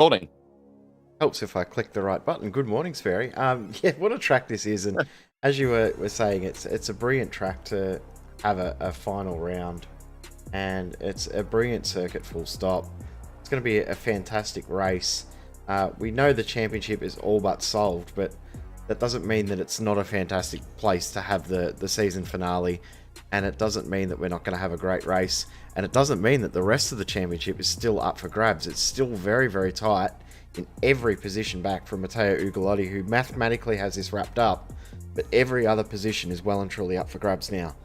Morning. Helps if I click the right button. Good morning, Sperry. Yeah, what a track this is, and as you were saying, it's a brilliant track to have a final round, and it's a brilliant circuit. Full stop. It's going to be a fantastic race. We know the championship is all but solved, but that doesn't mean that it's not a fantastic place to have the season finale, and it doesn't mean that we're not going to have a great race, and it doesn't mean that the rest of the championship is still up for grabs. It's still very, very tight in every position back from Matteo Ugolotti, who mathematically has this wrapped up, but every other position is well and truly up for grabs now.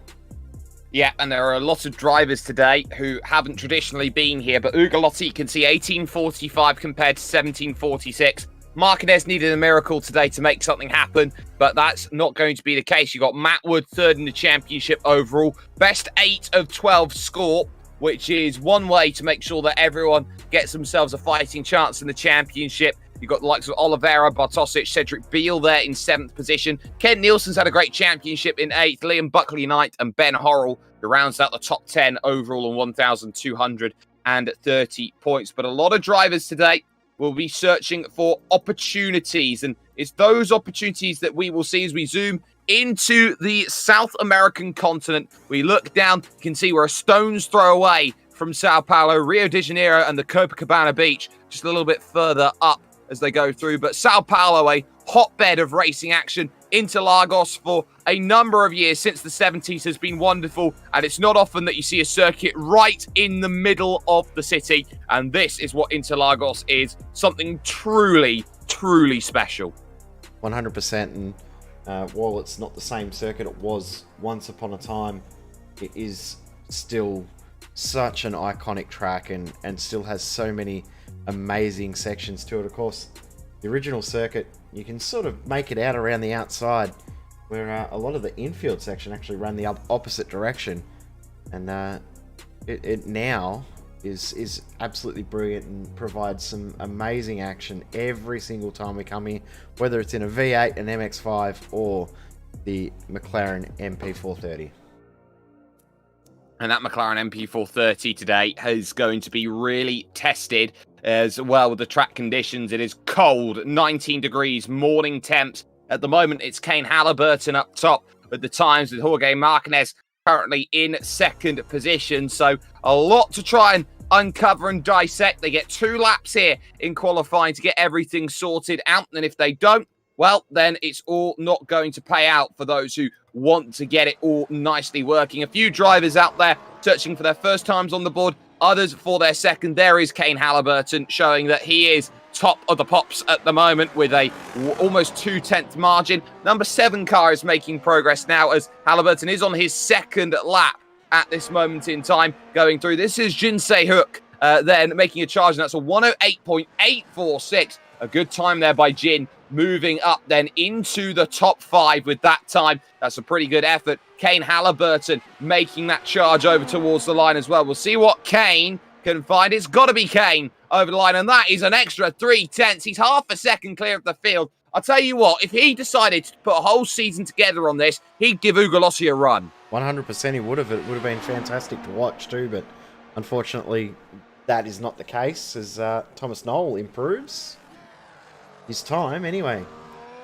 Yeah, and there are a lot of drivers today who haven't traditionally been here, but Ugolotti, you can see 18:45 compared to 17:46. Marquez needed a miracle today to make something happen, but that's not going to be the case. You got Matt Wood third in the championship overall, best 8 of 12 score, which is one way to make sure that everyone gets themselves a fighting chance in the championship. You've got the likes of Oliveira, Bartosic, Cedric Beale there in 7th position. Ken Nielsen's had a great championship in 8th. Liam Buckley-Knight and Ben Horrell, who rounds out the top 10 overall on 1,230 points. But a lot of drivers today will be searching for opportunities, and it's those opportunities that we will see as we zoom into the South American continent. We look down, you can see we're a stone's throw away from Sao Paulo, Rio de Janeiro, and the Copacabana beach, just a little bit further up as they go through. But Sao Paulo, a hotbed of racing action. Interlagos for a number of years since the 70s has been wonderful, and it's not often that you see a circuit right in the middle of the city, and this is what Interlagos is, something truly, truly special. 100%, and while it's not the same circuit it was once upon a time, it is still such an iconic track and still has so many amazing sections to it. Of course, the original circuit, you can sort of make it out around the outside, where a lot of the infield section actually ran the opposite direction, and it now is absolutely brilliant and provides some amazing action every single time we come here, whether it's in a V8, an MX-5, or the McLaren MP430. And that McLaren MP430 today is going to be really tested as well with the track conditions. It is cold, 19 degrees, morning temps. At the moment, it's Kane Halliburton up top with the times, with Jorge Marquez currently in 2nd position. So a lot to try and uncover and dissect. They get 2 laps here in qualifying to get everything sorted out. And if they don't, well, then it's all not going to pay out for those who want to get it all nicely working. A few drivers out there searching for their first times on the board, others for their second. There is Kane Halliburton showing that he is top of the pops at the moment with a almost 2/10 margin. Number 7 car is making progress now as Halliburton is on his 2nd lap at this moment in time going through. This is Jinsei Hook then making a charge, and that's a 108.846. A good time there by Jin, moving up then into the top 5 with that time. That's a pretty good effort. Kane Halliburton making that charge over towards the line as well. We'll see what Kane can find. It's got to be Kane over the line, and that is an extra 3/10. He's half a second clear of the field. I'll tell you what, if he decided to put a whole season together on this, he'd give Ugolotti a run. 100% he would have. It would have been fantastic to watch too, but unfortunately that is not the case as Thomas Knoll improves his time anyway.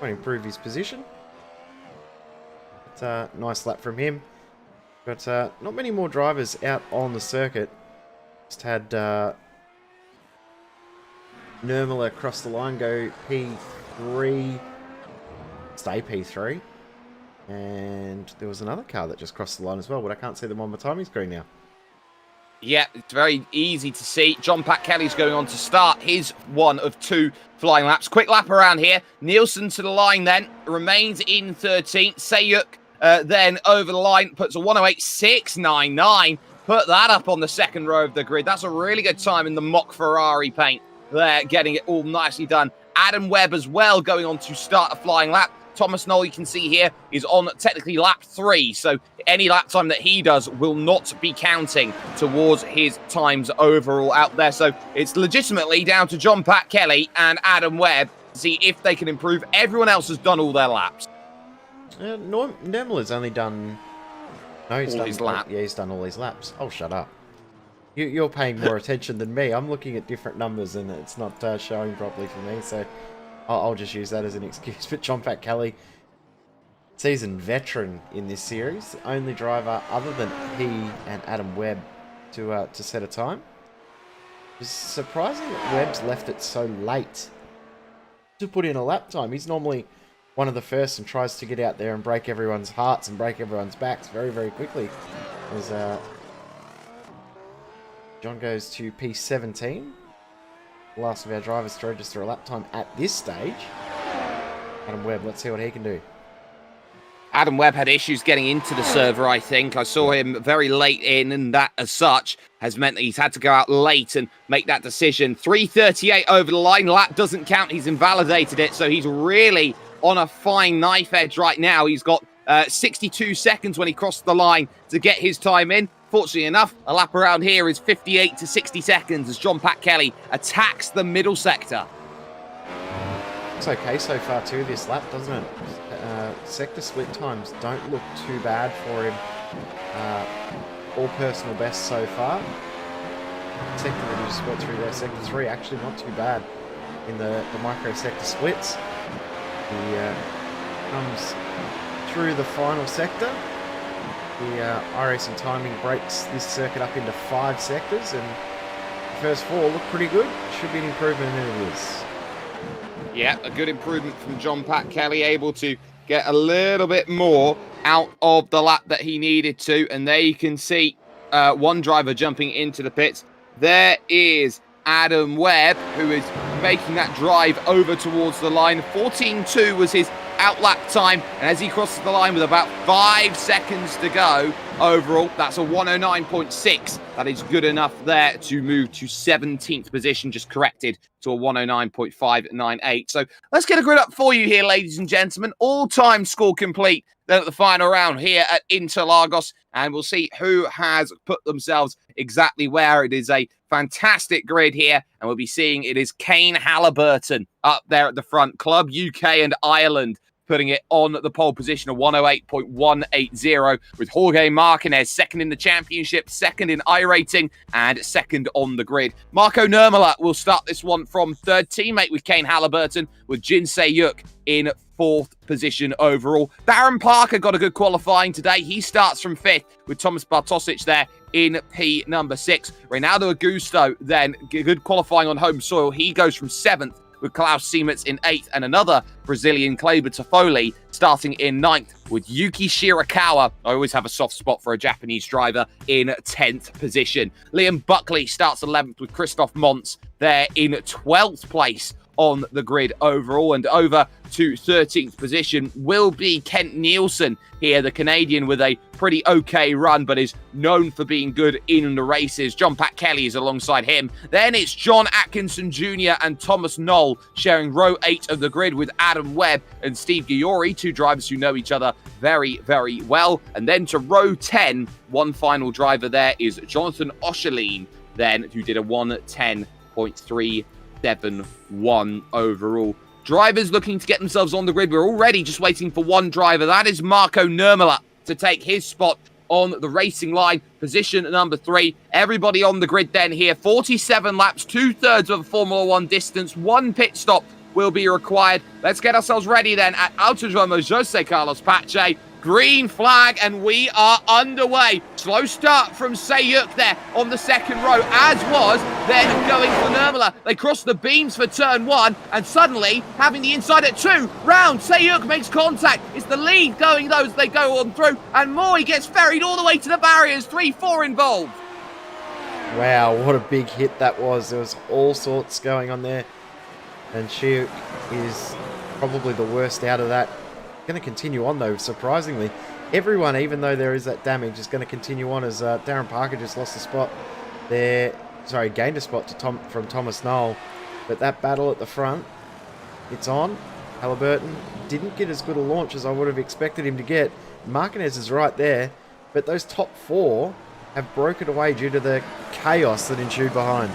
Won't improve his position. But, nice lap from him. But not many more drivers out on the circuit. Just had Nurmela across the line go P3, stay P3. And there was another car that just crossed the line as well, but I can't see them on my timing screen now. Yeah, it's very easy to see. John Pat Kelly's going on to start his one of 2 flying laps. Quick lap around here. Nielsen to the line then. Remains in 13th. Sayuk then over the line. Puts a 108.699. Put that up on the 2nd row of the grid. That's a really good time in the mock Ferrari paint there. Getting it all nicely done. Adam Webb as well going on to start a flying lap. Thomas Knoll, you can see here, is on technically lap 3. So any lap time that he does will not be counting towards his times overall out there. So it's legitimately down to John Pat Kelly and Adam Webb to see if they can improve. Everyone else has done all their laps. Nurmela's only done... No, he's all done his laps. Yeah, he's done all his laps. Oh, shut up. You're paying more attention than me. I'm looking at different numbers and it's not showing properly for me, so I'll just use that as an excuse. But John Pat Kelly, seasoned veteran in this series, only driver other than he and Adam Webb to set a time. It's surprising that Webb's left it so late to put in a lap time. He's normally one of the first and tries to get out there and break everyone's hearts and break everyone's backs very, very quickly. As John goes to P17. Last of our drivers to register a lap time at this stage. Adam Webb, let's see what he can do. Adam Webb had issues getting into the server, I think. I saw him very late in, and that, as such, has meant that he's had to go out late and make that decision. 3:38 over the line. Lap doesn't count. He's invalidated it, so he's really on a fine knife edge right now. He's got 62 seconds when he crossed the line to get his time in. Fortunately enough, a lap around here is 58 to 60 seconds as John Pat Kelly attacks the middle sector. It's okay so far too, this lap, doesn't it? Sector split times don't look too bad for him. All personal best so far. Sector that he just got through there, Sector 3, actually not too bad in the micro sector splits. He comes through the final sector. The iRacing timing breaks this circuit up into 5 sectors, and the first 4 look pretty good. Should be an improvement, and it is. Yeah, a good improvement from John Pat Kelly, able to get a little bit more out of the lap that he needed to. And there you can see one driver jumping into the pits. There is Adam Webb, who is making that drive over towards the line. 14.2 was his outlap time, and as he crosses the line with about 5 seconds to go overall, that's a 109.6. That is good enough there to move to 17th position, just corrected to a 109.598. So let's get a grid up for you here, ladies and gentlemen. All-time score complete then at the final round here at Interlagos, and we'll see who has put themselves exactly where. It is a fantastic grid here, and we'll be seeing it is Kane Halliburton up there at the front. Club UK and Ireland putting it on the pole position of 108.180, with Jorge Martinez second in the championship, second in iRacing, and second on the grid. Marco Nurmela will start this one from third, teammate with Kane Halliburton, with Jin Se-yuk in 4th position overall. Darren Parker got a good qualifying today. He starts from 5th, with Thomas Bartosic there in P number 6. Reynaldo Augusto then good qualifying on home soil. He goes from 7th, with Klaus Siemens in 8th, and another Brazilian, Kleber Toffoli, starting in 9th, with Yuki Shirakawa, I always have a soft spot for a Japanese driver, in 10th position. Liam Buckley starts 11th, with Christoph Montz there in 12th place on the grid overall. And over to 13th position will be Kent Nielsen here, the Canadian, with a pretty okay run, but is known for being good in the races. John Pat Kelly is alongside him. Then it's John Atkinson Jr. and Thomas Knoll sharing row 8 of the grid, with Adam Webb and Steve Guillory, 2 drivers who know each other very, very well. And then to row 10, one final driver there is Jonathan Oshaline, then, who did a 110.371 overall. Drivers looking to get themselves on the grid. We're already just waiting for one driver. That is Marco Nurmela to take his spot on the racing line, position number 3. Everybody on the grid then here. 47 laps, 2/3 of a Formula 1 distance. 1 pit stop will be required. Let's get ourselves ready then at Autodromo Jose Carlos Pache. Green flag, and we are underway. Slow start from Se-yuk there on the second row, as was then going for Nurmela. They cross the beams for turn 1, and suddenly, having the inside at 2, round, Se-yuk makes contact. It's the lead going though as they go on through, and Moy gets ferried all the way to the barriers. 3-4 involved. Wow, what a big hit that was. There was all sorts going on there, and Se-yuk is probably the worst out of that. Going to continue on though, surprisingly. Everyone, even though there is that damage, is going to continue on, as Darren Parker just lost a spot there. Sorry, gained a spot to from Thomas Knoll. But that battle at the front, it's on. Halliburton didn't get as good a launch as I would have expected him to get. Martinez is right there, but those top 4 have broken away due to the chaos that ensued behind.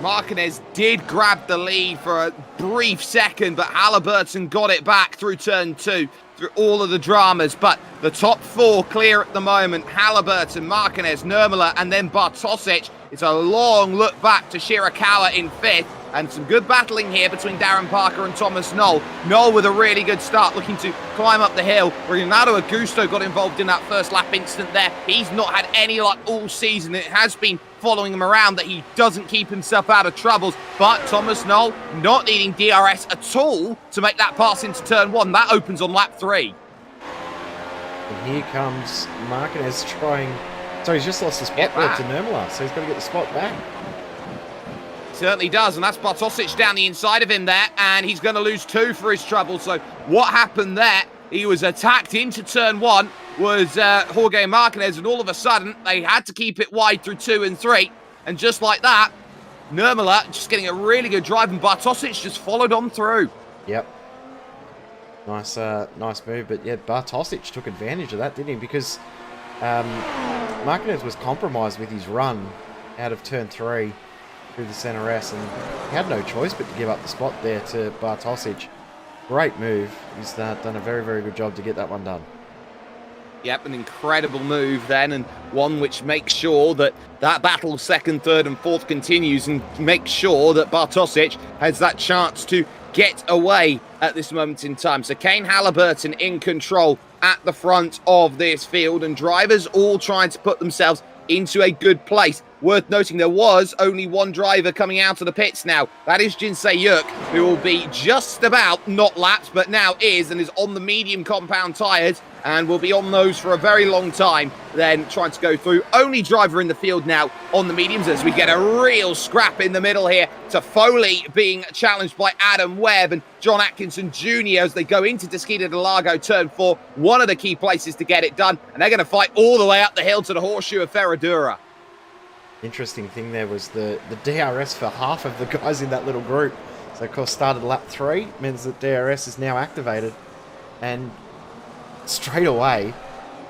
Marquez did grab the lead for a brief second, but Halliburton got it back through turn 2, through all of the dramas. But the top 4 clear at the moment. Halliburton, Marquez, Nurmela, and then Bartosic. It's a long look back to Shirakawa in 5th. And some good battling here between Darren Parker and Thomas Knoll. Knoll with a really good start, looking to climb up the hill. Renato Augusto got involved in that first lap instant there. He's not had any luck all season. It has been following him around that he doesn't keep himself out of troubles. But Thomas Knoll not needing DRS at all to make that pass into turn 1. That opens on lap 3. And here comes Marquez trying... So he's just lost the spot there to Nurmela, so he's got to get the spot back. Certainly does, and that's Bartosic down the inside of him there, and he's going to lose 2 for his trouble. So what happened there? He was attacked into turn 1, was Jorge Marquez, and all of a sudden, they had to keep it wide through 2 and 3, and just like that, Nurmela just getting a really good drive, and Bartosic just followed on through. Yep. Nice move, but yeah, Bartosic took advantage of that, didn't he? Because Marquez was compromised with his run out of turn 3 through the center S, and he had no choice but to give up the spot there to Bartosic. Great move. He's done a very, very good job to get that one done. Yep, an incredible move then, and one which makes sure that that battle 2nd, 3rd and 4th continues, and makes sure that Bartosic has that chance to get away at this moment in time. So Kane Halliburton in control at the front of this field, and drivers all trying to put themselves into a good place. Worth noting, there was only one driver coming out of the pits now. That is Jinsei Yuk, who will be just about not lapped, but now is, and is on the medium compound tyres, and will be on those for a very long time, then trying to go through. Only driver in the field now on the mediums, as we get a real scrap in the middle here to Foley being challenged by Adam Webb and John Atkinson Jr. as they go into Desquita de Lago turn 4, one of the key places to get it done, and they're going to fight all the way up the hill to the horseshoe of Ferradura. Interesting thing there was the DRS for half of the guys in that little group. So of course started lap 3, means that DRS is now activated, and straight away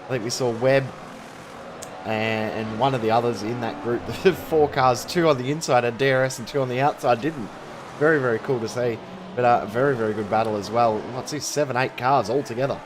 I think we saw Webb and one of the others in that group, the 4 cars, 2 on the inside had DRS and 2 on the outside didn't. Very, very cool to see, but a very, very good battle as well. Let's see, 7-8 cars all together.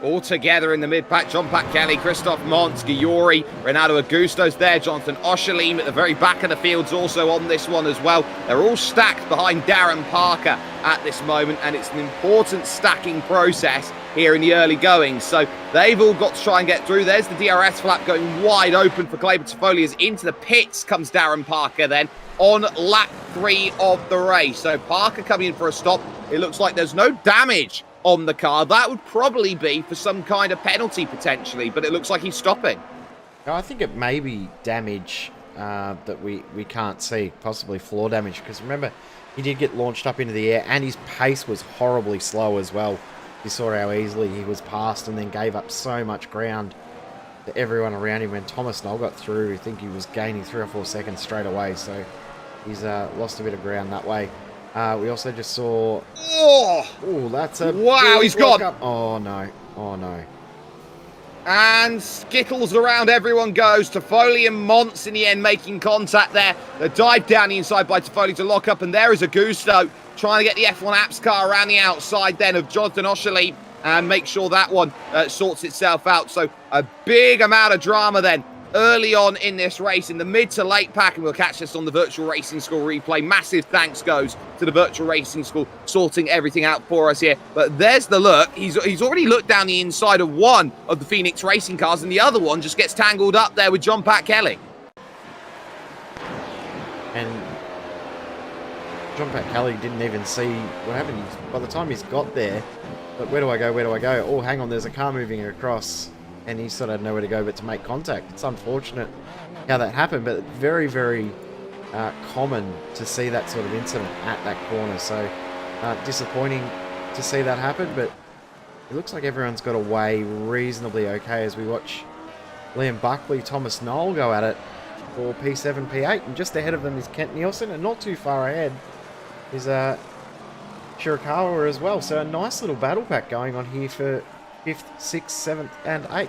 All together in the mid-pack, John Pat Kelly, Christoph Montz, Guillory, Renato Augusto's there, Jonathan Oshalim at the very back of the field's also on this one as well. They're all stacked behind Darren Parker at this moment, and it's an important stacking process here in the early goings. So they've all got to try and get through. There's the DRS flap going wide open for Kleber Toffoli as into the pits comes Darren Parker then on lap 3 of the race. So Parker coming in for a stop. It looks like there's no damage on the car. That would probably be for some kind of penalty potentially, but it looks like he's stopping. I think it may be damage that we can't see, possibly floor damage, because remember, he did get launched up into the air and his pace was horribly slow as well. You saw how easily he was passed and then gave up so much ground to everyone around him. When Thomas Knoll got through, I think he was gaining 3 or 4 seconds straight away, so he's lost a bit of ground that way. We also just saw... Oh, that's a... Wow, he's gone! Oh, no. Oh, no. And skittles around everyone goes. Toffoli and Montz in the end making contact there. The dive down the inside by Toffoli to lock up, and there is Augusto trying to get the F1 Apps car around the outside then of Jonathan Oshalim and make sure that one sorts itself out. So a big amount of drama then early on in this race in the mid to late pack, and we'll catch this on the Virtual Racing School replay. Massive thanks goes to the Virtual Racing School sorting everything out for us here. But there's the look. He's already looked down the inside of one of the Phoenix Racing cars, and the other one just gets tangled up there with John Pat Kelly. And John Pat Kelly didn't even see what happened. By the time he's got there, but where do I go, where do I go? Oh, hang on, there's a car moving across. And he sort of had nowhere to go but to make contact. It's unfortunate how that happened, but very, very common to see that sort of incident at that corner. So disappointing to see that happen, but it looks like everyone's got away reasonably okay as we watch Liam Buckley, Thomas Knoll go at it for P7, P8, and just ahead of them is Kent Nielsen, and not too far ahead is Shirakawa as well. So a nice little battle pack going on here for 5th, 6th, 7th and 8th.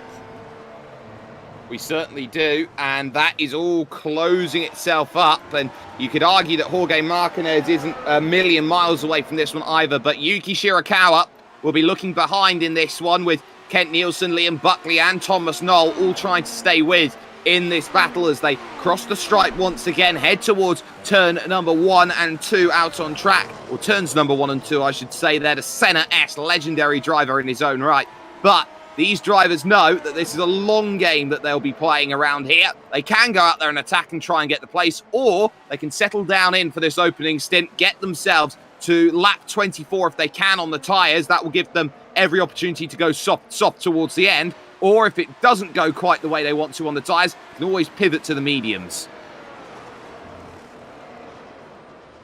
We certainly do, and that is all closing itself up. And you could argue that Jorge Martinez isn't a million miles away from this one either, but Yuki Shirakawa will be looking behind in this one with Kent Nielsen, Liam Buckley and Thomas Knoll all trying to stay with in this battle as they cross the stripe once again, head towards turn number 1 and 2 out on track, or turns number 1 and 2, I should say. They're the Senna S, legendary driver in his own right. But these drivers know that this is a long game that they'll be playing around here. They can go out there and attack and try and get the place, or they can settle down in for this opening stint, get themselves to lap 24 if they can on the tyres. That will give them every opportunity to go soft towards the end. Or if it doesn't go quite the way they want to on the tyres, you can always pivot to the mediums.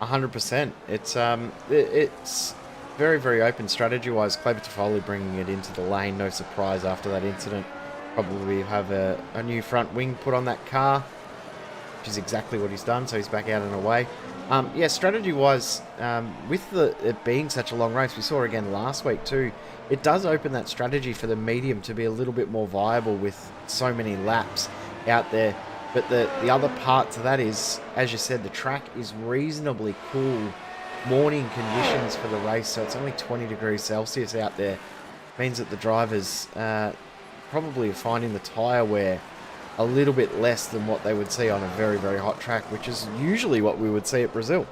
100%. It's very, very open strategy-wise. Clever Toffoli bringing it into the lane. No surprise after that incident. Probably have a new front wing put on that car, which is exactly what he's done. So he's back out and away. Yeah, strategy-wise, with it being such a long race, we saw again last week too, it does open that strategy for the medium to be a little bit more viable with so many laps out there. But the other part to that is, as you said, the track is reasonably cool. Morning conditions for the race, so it's only 20 degrees Celsius out there. Means that the drivers probably are finding the tyre wear a little bit less than what they would see on a very, very hot track, which is usually what we would see at Brazil.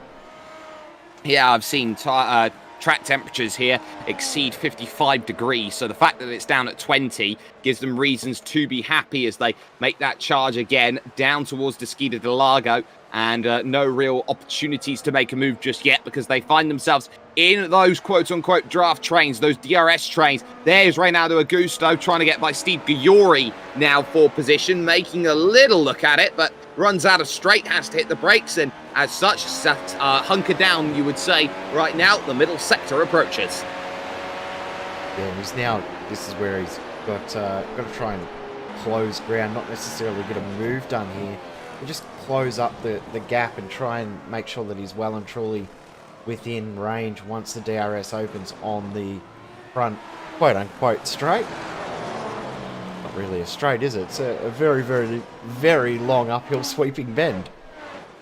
Yeah, I've seen track temperatures here exceed 55 degrees, so the fact that it's down at 20 gives them reasons to be happy as they make that charge again down towards Desquita del Lago, and no real opportunities to make a move just yet because they find themselves in those quote-unquote draft trains, those DRS trains. There's Reynaldo Augusto trying to get by Steve Guillory now for position, making a little look at it, but runs out of straight, has to hit the brakes, and as such, hunker down, you would say, right now. The middle sector approaches. Yeah, and he's now, this is where he's got to try and close ground, not necessarily get a move done here, but just close up the gap and try and make sure that he's well and truly within range once the DRS opens on the front quote-unquote straight. Not really a straight, is it? It's a very, very, very long uphill sweeping bend.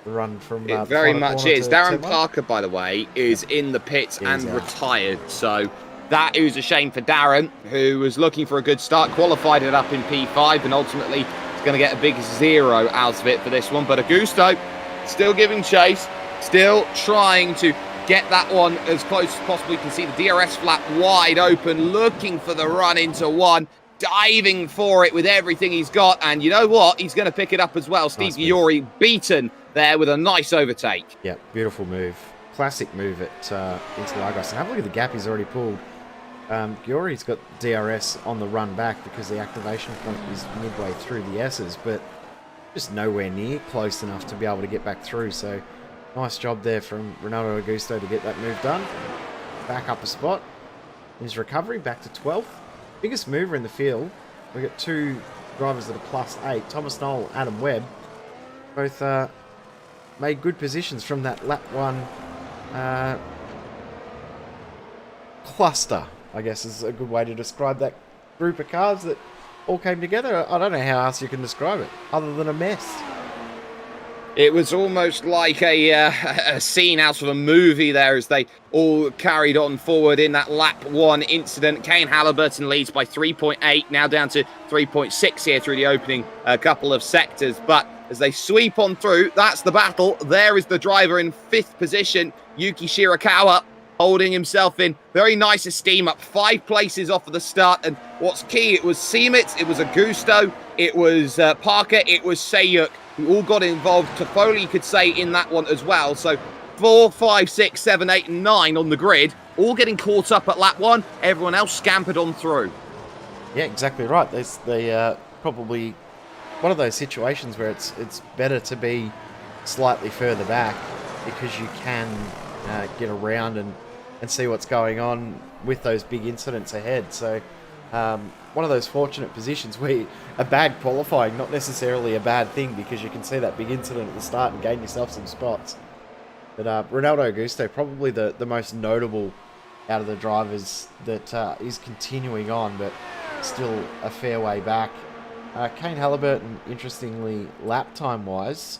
The run from it very much is. Darren Parker, by the way, is in the pits and retired, so that is a shame for Darren, who was looking for a good start, qualified it up in P5, and ultimately is going to get a big 0 out of it for this one. But Augusto still giving chase, still trying to get that one as close as possible. You can see the DRS flap wide open, looking for the run into one, diving for it with everything he's got, and you know what? He's going to pick it up as well. Steve Guillory beaten there with a nice overtake. Yeah, beautiful move. Classic move at Interlagos. And have a look at the gap he's already pulled. Guillory's got DRS on the run back because the activation point is midway through the S's, but just nowhere near close enough to be able to get back through. So nice job there from Reynaldo Augusto to get that move done. Back up a spot. His recovery back to 12th. Biggest mover in the field. We've got two drivers that are +8. Thomas Knoll, Adam Webb. Both made good positions from that lap 1 cluster, I guess is a good way to describe that group of cars that all came together. I don't know how else you can describe it other than a mess. It was almost like a scene out of a movie there as they all carried on forward in that lap 1 incident. Kane Halliburton leads by 3.8, now down to 3.6 here through the opening couple of sectors. But as they sweep on through, that's the battle. There is the driver in 5th position, Yuki Shirakawa, holding himself in very nice esteem, up 5 places off of the start. And what's key, it was Seamitz, it was Augusto, it was Parker, it was Sayuk, who all got involved. Toffoli could say in that one as well. So 4, 5, 6, 7, 8, and 9 on the grid, all getting caught up at lap 1. Everyone else scampered on through. Yeah, exactly right. There's probably one of those situations where it's better to be slightly further back because you can get around and see what's going on with those big incidents ahead. So one of those fortunate positions where a bad qualifying, not necessarily a bad thing because you can see that big incident at the start and gain yourself some spots. But Reynaldo Augusto, probably the most notable out of the drivers that is continuing on, but still a fair way back. Kane Halliburton, interestingly, lap time-wise,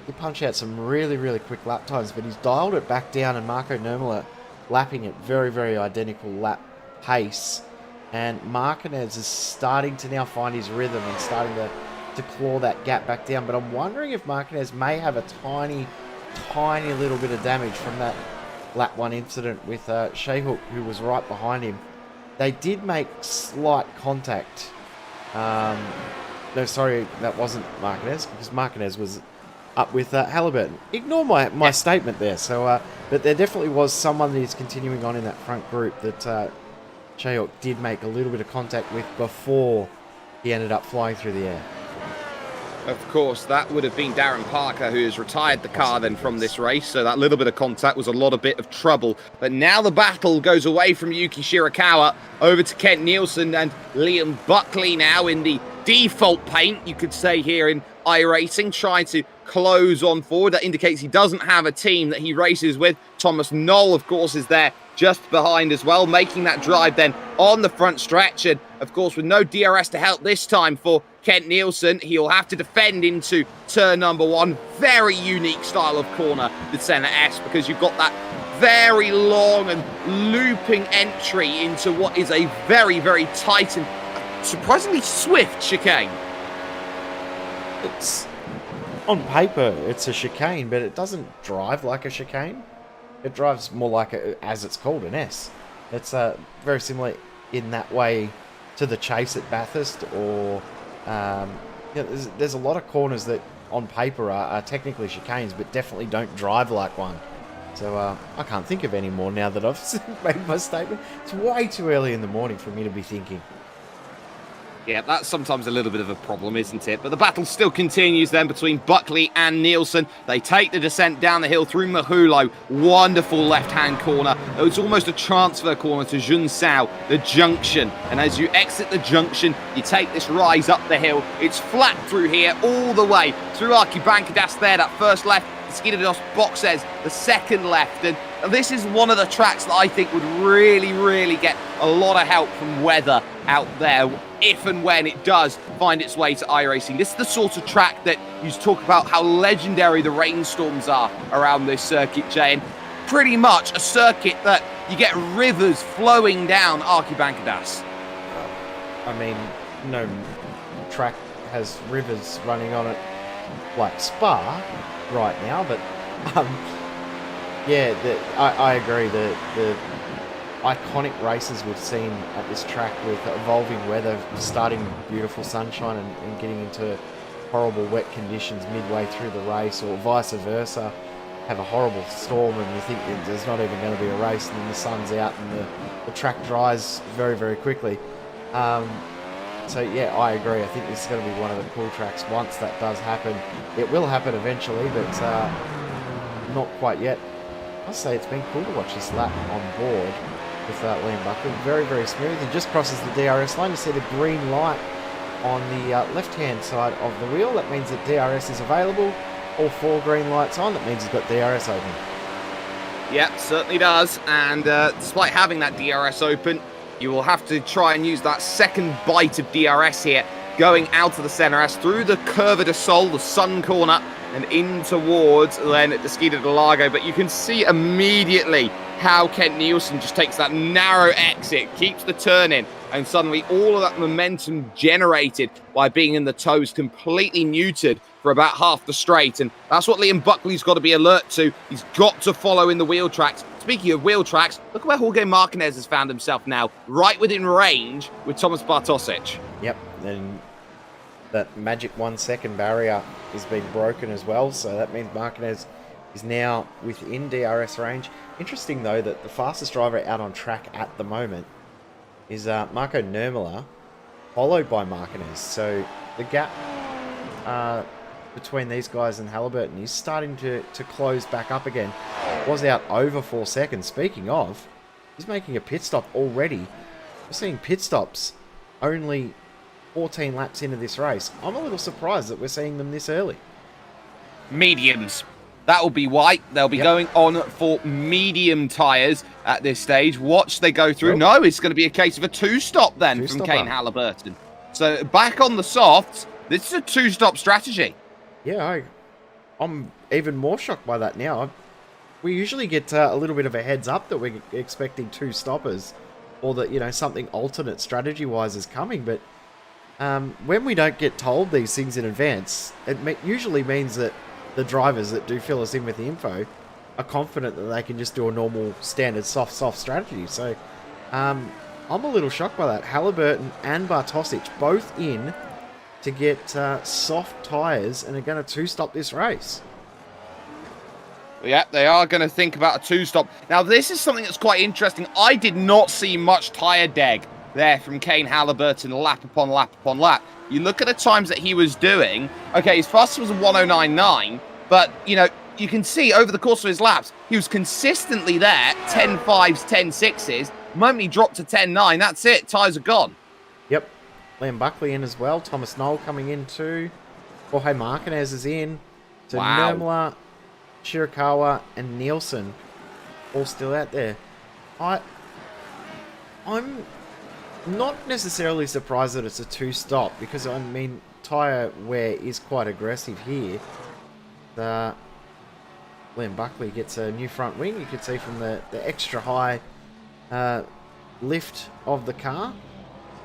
he punched out some really, really quick lap times, but he's dialed it back down, and Marco Nurmela lapping at very, very identical lap pace. And Martinez is starting to now find his rhythm and starting to claw that gap back down. But I'm wondering if Martinez may have a tiny, tiny little bit of damage from that lap 1 incident with Shayhook, who was right behind him. They did make slight contact. No, sorry, that wasn't Martinez, because Martinez was up with Halliburton. Ignore my statement there. So, but there definitely was someone that is continuing on in that front group that Shayhook did make a little bit of contact with before he ended up flying through the air. Of course, that would have been Darren Parker, who has retired the car then from this race. So that little bit of contact was a lot of bit of trouble. But now the battle goes away from Yuki Shirakawa over to Kent Nielsen and Liam Buckley now in the default paint, you could say, here in iRacing, trying to close on forward. That indicates he doesn't have a team that he races with. Thomas Knoll, of course, is there just behind as well, making that drive then on the front stretch. And, of course, with no DRS to help this time for Kent Nielsen, he'll have to defend into turn number 1. Very unique style of corner, the Senna S, because you've got that very long and looping entry into what is a very, very tight and surprisingly swift chicane. It's on paper, it's a chicane, but it doesn't drive like a chicane. It drives more like, as it's called, an S. It's very similar in that way to the Chase at Bathurst, or there's a lot of corners that on paper are technically chicanes, but definitely don't drive like one. So I can't think of any more now that I've made my statement. It's way too early in the morning for me to be thinking. Yeah, that's sometimes a little bit of a problem, isn't it? But the battle still continues then between Buckley and Nielsen. They take the descent down the hill through Mahulo. Wonderful left-hand corner. It's almost a transfer corner to Junsao, the junction. And as you exit the junction, you take this rise up the hill. It's flat through here all the way through Archibancadas there, that first left. Skidados Boxes, the second left. And this is one of the tracks that I think would really, really get a lot of help from weather out there if and when it does find its way to iRacing. This is the sort of track that you talk about how legendary the rainstorms are around this circuit, Jay. And pretty much a circuit that you get rivers flowing down Archibancadas. I mean, no track has rivers running on it like Spa right now, but yeah, I agree. The iconic races we've seen at this track with evolving weather, starting beautiful sunshine and getting into horrible wet conditions midway through the race, or vice versa, have a horrible storm and you think there's not even going to be a race, and then the sun's out and the track dries very, very quickly. So yeah, I agree. I think this is going to be one of the cool tracks once that does happen. It will happen eventually, but not quite yet. I must say it's been cool to watch this lap on board with Liam Buckley. Very, very smooth. He just crosses the DRS line. You see the green light on the left-hand side of the wheel. That means that DRS is available. All 4 green lights on. That means he's got DRS open. Yeah, certainly does. And despite having that DRS open, you will have to try and use that second bite of DRS here, going out of the Senna S through the Curva de Sol, the sun corner, and in towards then at the Esquina del Lago. But you can see immediately how Kent Nielsen just takes that narrow exit, keeps the turn in, and suddenly all of that momentum generated by being in the toes completely neutered for about half the straight. And that's what Liam Buckley's got to be alert to. He's got to follow in the wheel tracks. Speaking of wheel tracks, look at where Jorge Martinez has found himself now, right within range with Thomas Bartosic. Yep, and that magic 1 second barrier is being broken as well, so that means Martinez is now within DRS range. Interesting though that the fastest driver out on track at the moment is Marco Nurmela, followed by Martinez. So the gap between these guys and Halliburton is starting to close back up again. Was out over 4 seconds. Speaking of, he's making a pit stop already. We're seeing pit stops only 14 laps into this race. I'm a little surprised that we're seeing them this early. Mediums. That will be white. They'll be going on for medium tyres at this stage. Watch they go through. No, it's going to be a case of a 2-stop then from Kane Halliburton. So back on the softs, this is a two-stop strategy. Yeah, I'm even more shocked by that now. We usually get a little bit of a heads up that we're expecting two stoppers, or that, you know, something alternate strategy-wise is coming. But when we don't get told these things in advance, it usually means that the drivers that do fill us in with the info are confident that they can just do a normal, standard, soft strategy. So I'm a little shocked by that. Halliburton and Bartosic both in to get soft tyres and are going to two-stop this race. Yeah, they are going to think about a two-stop. Now, this is something that's quite interesting. I did not see much tyre deg there from Kane Halliburton lap upon lap upon lap. You look at the times that he was doing. Okay, his fastest was a 109.9, but, you know, you can see over the course of his laps, he was consistently there, 10.5s, 10.6s. The moment he dropped to 10.9, that's it. Tyres are gone. Yep. Liam Buckley in as well. Thomas Knoll coming in too. Jorge Martinez is in. So Wow. Nermler, Shirakawa, and Nielsen all still out there. I'm not necessarily surprised that it's a two-stop, because, I mean, tyre wear is quite aggressive here. Liam Buckley gets a new front wing. You can see from the extra high lift of the car.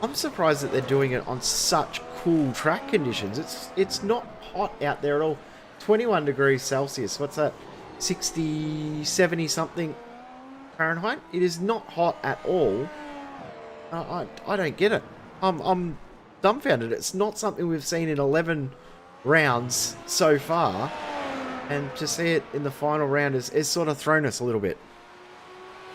I'm surprised that they're doing it on such cool track conditions. It's not hot out there at all. 21 degrees Celsius. What's that? 60, 70 something Fahrenheit. It is not hot at all. I don't get it. I'm dumbfounded. It's not something we've seen in 11 rounds so far, and to see it in the final round is sort of thrown us a little bit.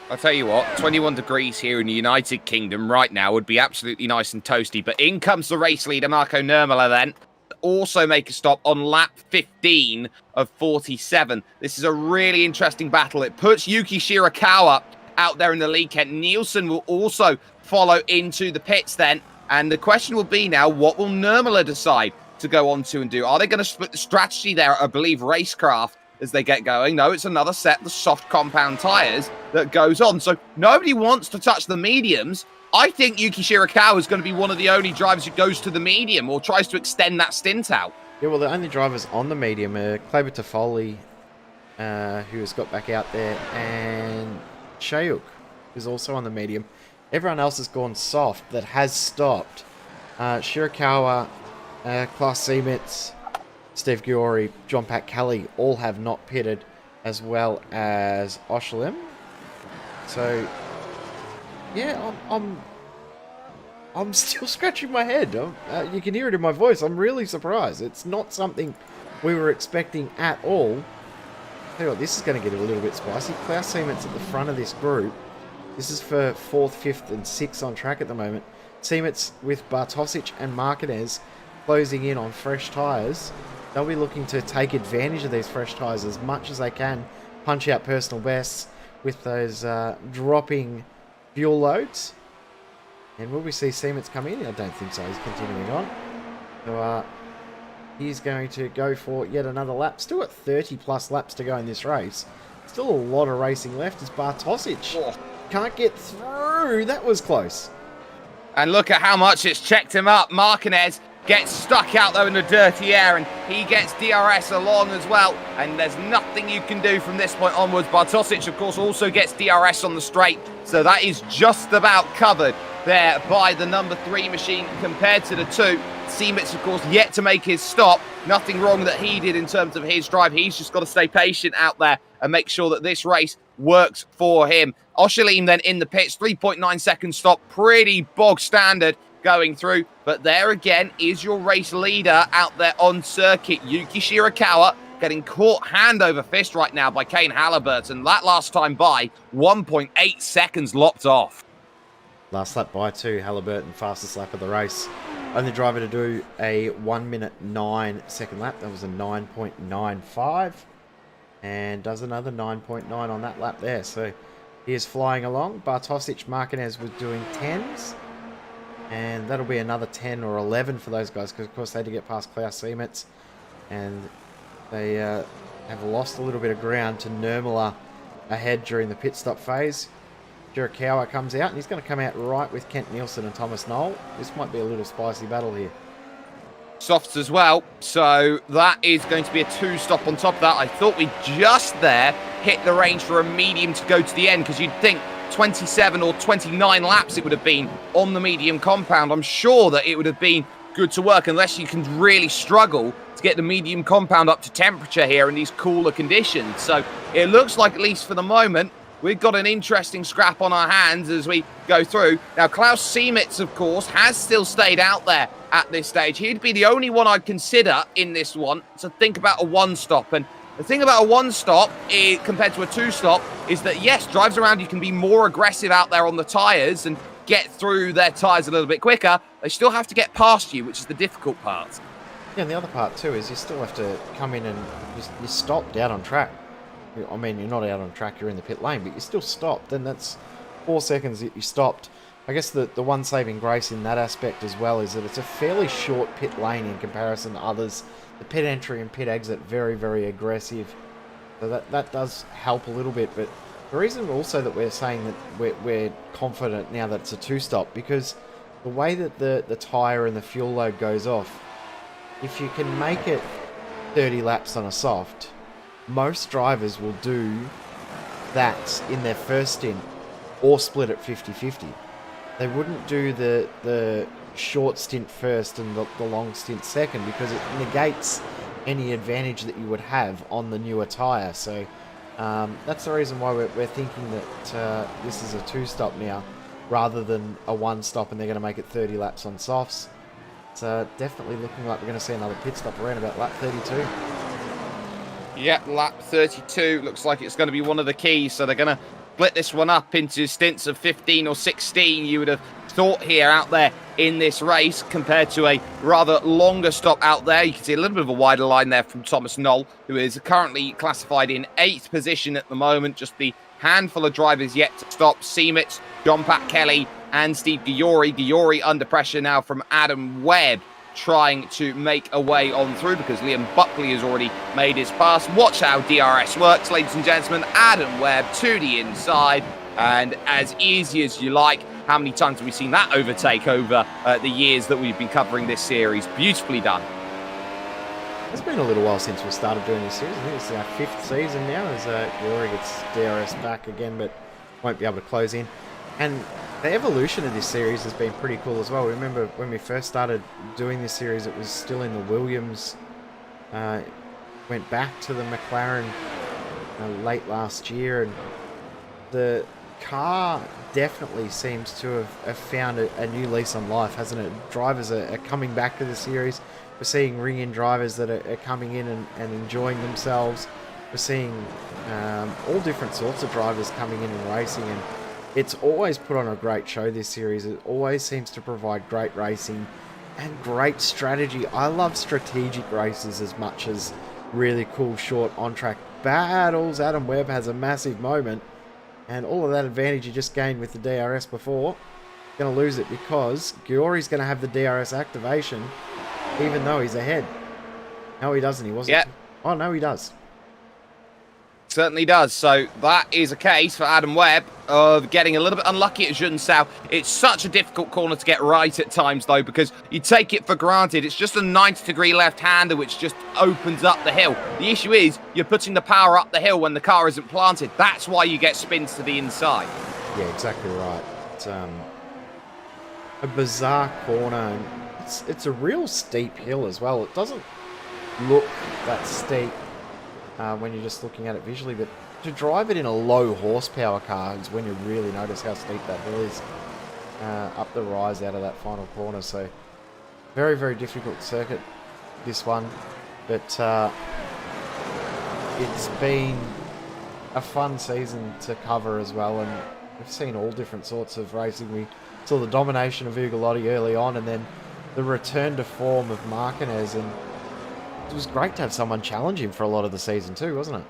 I'll tell you what, 21 degrees here in the United Kingdom right now would be absolutely nice and toasty. But in comes the race leader, Marco Nurmela, then. Also make a stop on lap 15 of 47. This is a really interesting battle. It puts Yuki Shirakawa out there in the lead. Kent Nielsen will also follow into the pits then. And the question will be now, what will Nurmela decide to go on to and do? Are they going to split the strategy there, I believe, Racecraft, as they get going? No, it's another set of the soft compound tyres that goes on. So nobody wants to touch the mediums. I think Yuki Shirakawa is going to be one of the only drivers who goes to the medium or tries to extend that stint out. Yeah, well, the only drivers on the medium are Kleber Toffoli, who has got back out there, and Shayuk, who's also on the medium. Everyone else has gone soft that has stopped. Shirakawa, Klaus Siemens, Steve Guillory, John Pat Kelly all have not pitted, as well as Oshlem. So, yeah, I'm still scratching my head. You can hear it in my voice. I'm really surprised. It's not something we were expecting at all. Tell you what, this is going to get a little bit spicy. Klaus Siemens at the front of this group. This is for 4th, 5th, and 6th on track at the moment. Siemens with Bartosic and Martinez closing in on fresh tyres. They'll be looking to take advantage of these fresh tyres as much as they can. Punch out personal bests with those dropping fuel loads. And will we see Siemens come in? I don't think so. He's continuing on. So he's going to go for yet another lap. Still got 30 plus laps to go in this race. Still a lot of racing left as Bartosic can't get through. That was close. And look at how much it's checked him up. Martinez gets stuck out there in the dirty air, and he gets DRS along as well. And there's nothing you can do from this point onwards. Bartosic, of course, also gets DRS on the straight. So that is just about covered there by the number 3 machine compared to the 2. Siemens, of course, yet to make his stop. Nothing wrong that he did in terms of his drive. He's just got to stay patient out there and make sure that this race works for him. Oshalim then in the pits, 3.9 second stop. Pretty bog standard going through. But there again is your race leader out there on circuit. Yuki Shirakawa getting caught hand over fist right now by Kane Halliburton. That last time by, 1.8 seconds lopped off. Last lap by 2, Halliburton, fastest lap of the race. Only driver to do a 1 minute 9 second lap. That was a 9.95. And does another 9.9 on that lap there. So he is flying along. Bartosic, Martinez was doing 10s. And that'll be another 10 or 11 for those guys, because of course they had to get past Klaus Siemens. And they have lost a little bit of ground to Nurmela ahead during the pit stop phase. Jurikawa comes out, and he's going to come out right with Kent Nielsen and Thomas Knoll. This might be a little spicy battle here. Softs as well, so that is going to be a 2-stop on top of that. I thought we just there hit the range for a medium to go to the end, because you'd think 27 or 29 laps it would have been on the medium compound. I'm sure that it would have been good to work, unless you can really struggle to get the medium compound up to temperature here in these cooler conditions. So it looks like, at least for the moment, we've got an interesting scrap on our hands as we go through. Now, Klaus Siemitz, of course, has still stayed out there at this stage. He'd be the only one I'd consider in this one to think about a 1-stop. And the thing about a 1-stop compared to a 2-stop is that, yes, drives around, you can be more aggressive out there on the tyres and get through their tyres a little bit quicker. They still have to get past you, which is the difficult part. Yeah, and the other part too is you still have to come in and you stopped out on track. I mean, you're not out on track, you're in the pit lane, but you're still stopped, and that's 4 seconds that you stopped. I guess the one saving grace in that aspect as well is that it's a fairly short pit lane in comparison to others. The pit entry and pit exit, very, very aggressive. So that does help a little bit, but the reason also that we're saying that we're confident now that it's a 2-stop, because the way that the tyre and the fuel load goes off, if you can make it 30 laps on a soft, most drivers will do that in their first stint or split it 50-50. They wouldn't do the short stint first and the long stint second, because it negates any advantage that you would have on the newer tyre. So that's the reason why we're thinking that this is a 2-stop now rather than a 1-stop, and they're going to make it 30 laps on softs. It's definitely looking like we're going to see another pit stop around about lap 32. Yeah, lap 32 looks like it's going to be one of the keys. So they're going to split this one up into stints of 15 or 16, you would have thought, here out there in this race, compared to a rather longer stop out there. You can see a little bit of a wider line there from Thomas Knoll, who is currently classified in 8th position at the moment. Just the handful of drivers yet to stop: Siemitz, John Pat Kelly, and Steve Guillory. Guillory under pressure now from Adam Webb, trying to make a way on through, because Liam Buckley has already made his pass. Watch how DRS works, ladies and gentlemen. Adam Webb to the inside, and as easy as you like. How many times have we seen that overtake over the years that we've been covering this series? Beautifully done. It's been a little while since we started doing this series. I think it's our 5th season now, as Guillory gets DRS back again, but won't be able to close in. And the evolution of this series has been pretty cool as well. Remember when we first started doing this series, it was still in the Williams. Went back to the McLaren late last year, and the car definitely seems to have found a new lease on life, hasn't it? Drivers are coming back to the series. We're seeing ring-in drivers that are coming in and enjoying themselves. We're seeing all different sorts of drivers coming in and racing, and it's always put on a great show, this series. It always seems to provide great racing and great strategy. I love strategic races as much as really cool short on-track battles. Adam Webb has a massive moment, and all of that advantage you just gained with the DRS before, going to lose it, because Guillory's going to have the DRS activation even though he's ahead. No, he doesn't. He wasn't. Yeah. Oh, no, he does. Certainly does. So that is a case for Adam Webb of getting a little bit unlucky at Junsao. It's such a difficult corner to get right at times, though, because you take it for granted. It's just a 90-degree left-hander which just opens up the hill. The issue is you're putting the power up the hill when the car isn't planted. That's why you get spins to the inside. Yeah, exactly right. It's a bizarre corner, and it's a real steep hill as well. It doesn't look that steep when you're just looking at it visually, but to drive it in a low horsepower car is when you really notice how steep that hill is up the rise out of that final corner. So very, very difficult circuit, this one, but it's been a fun season to cover as well, and we've seen all different sorts of racing. We saw the domination of Guillory early on, and then the return to form of Martinez, and it was great to have someone challenge him for a lot of the season too, wasn't it?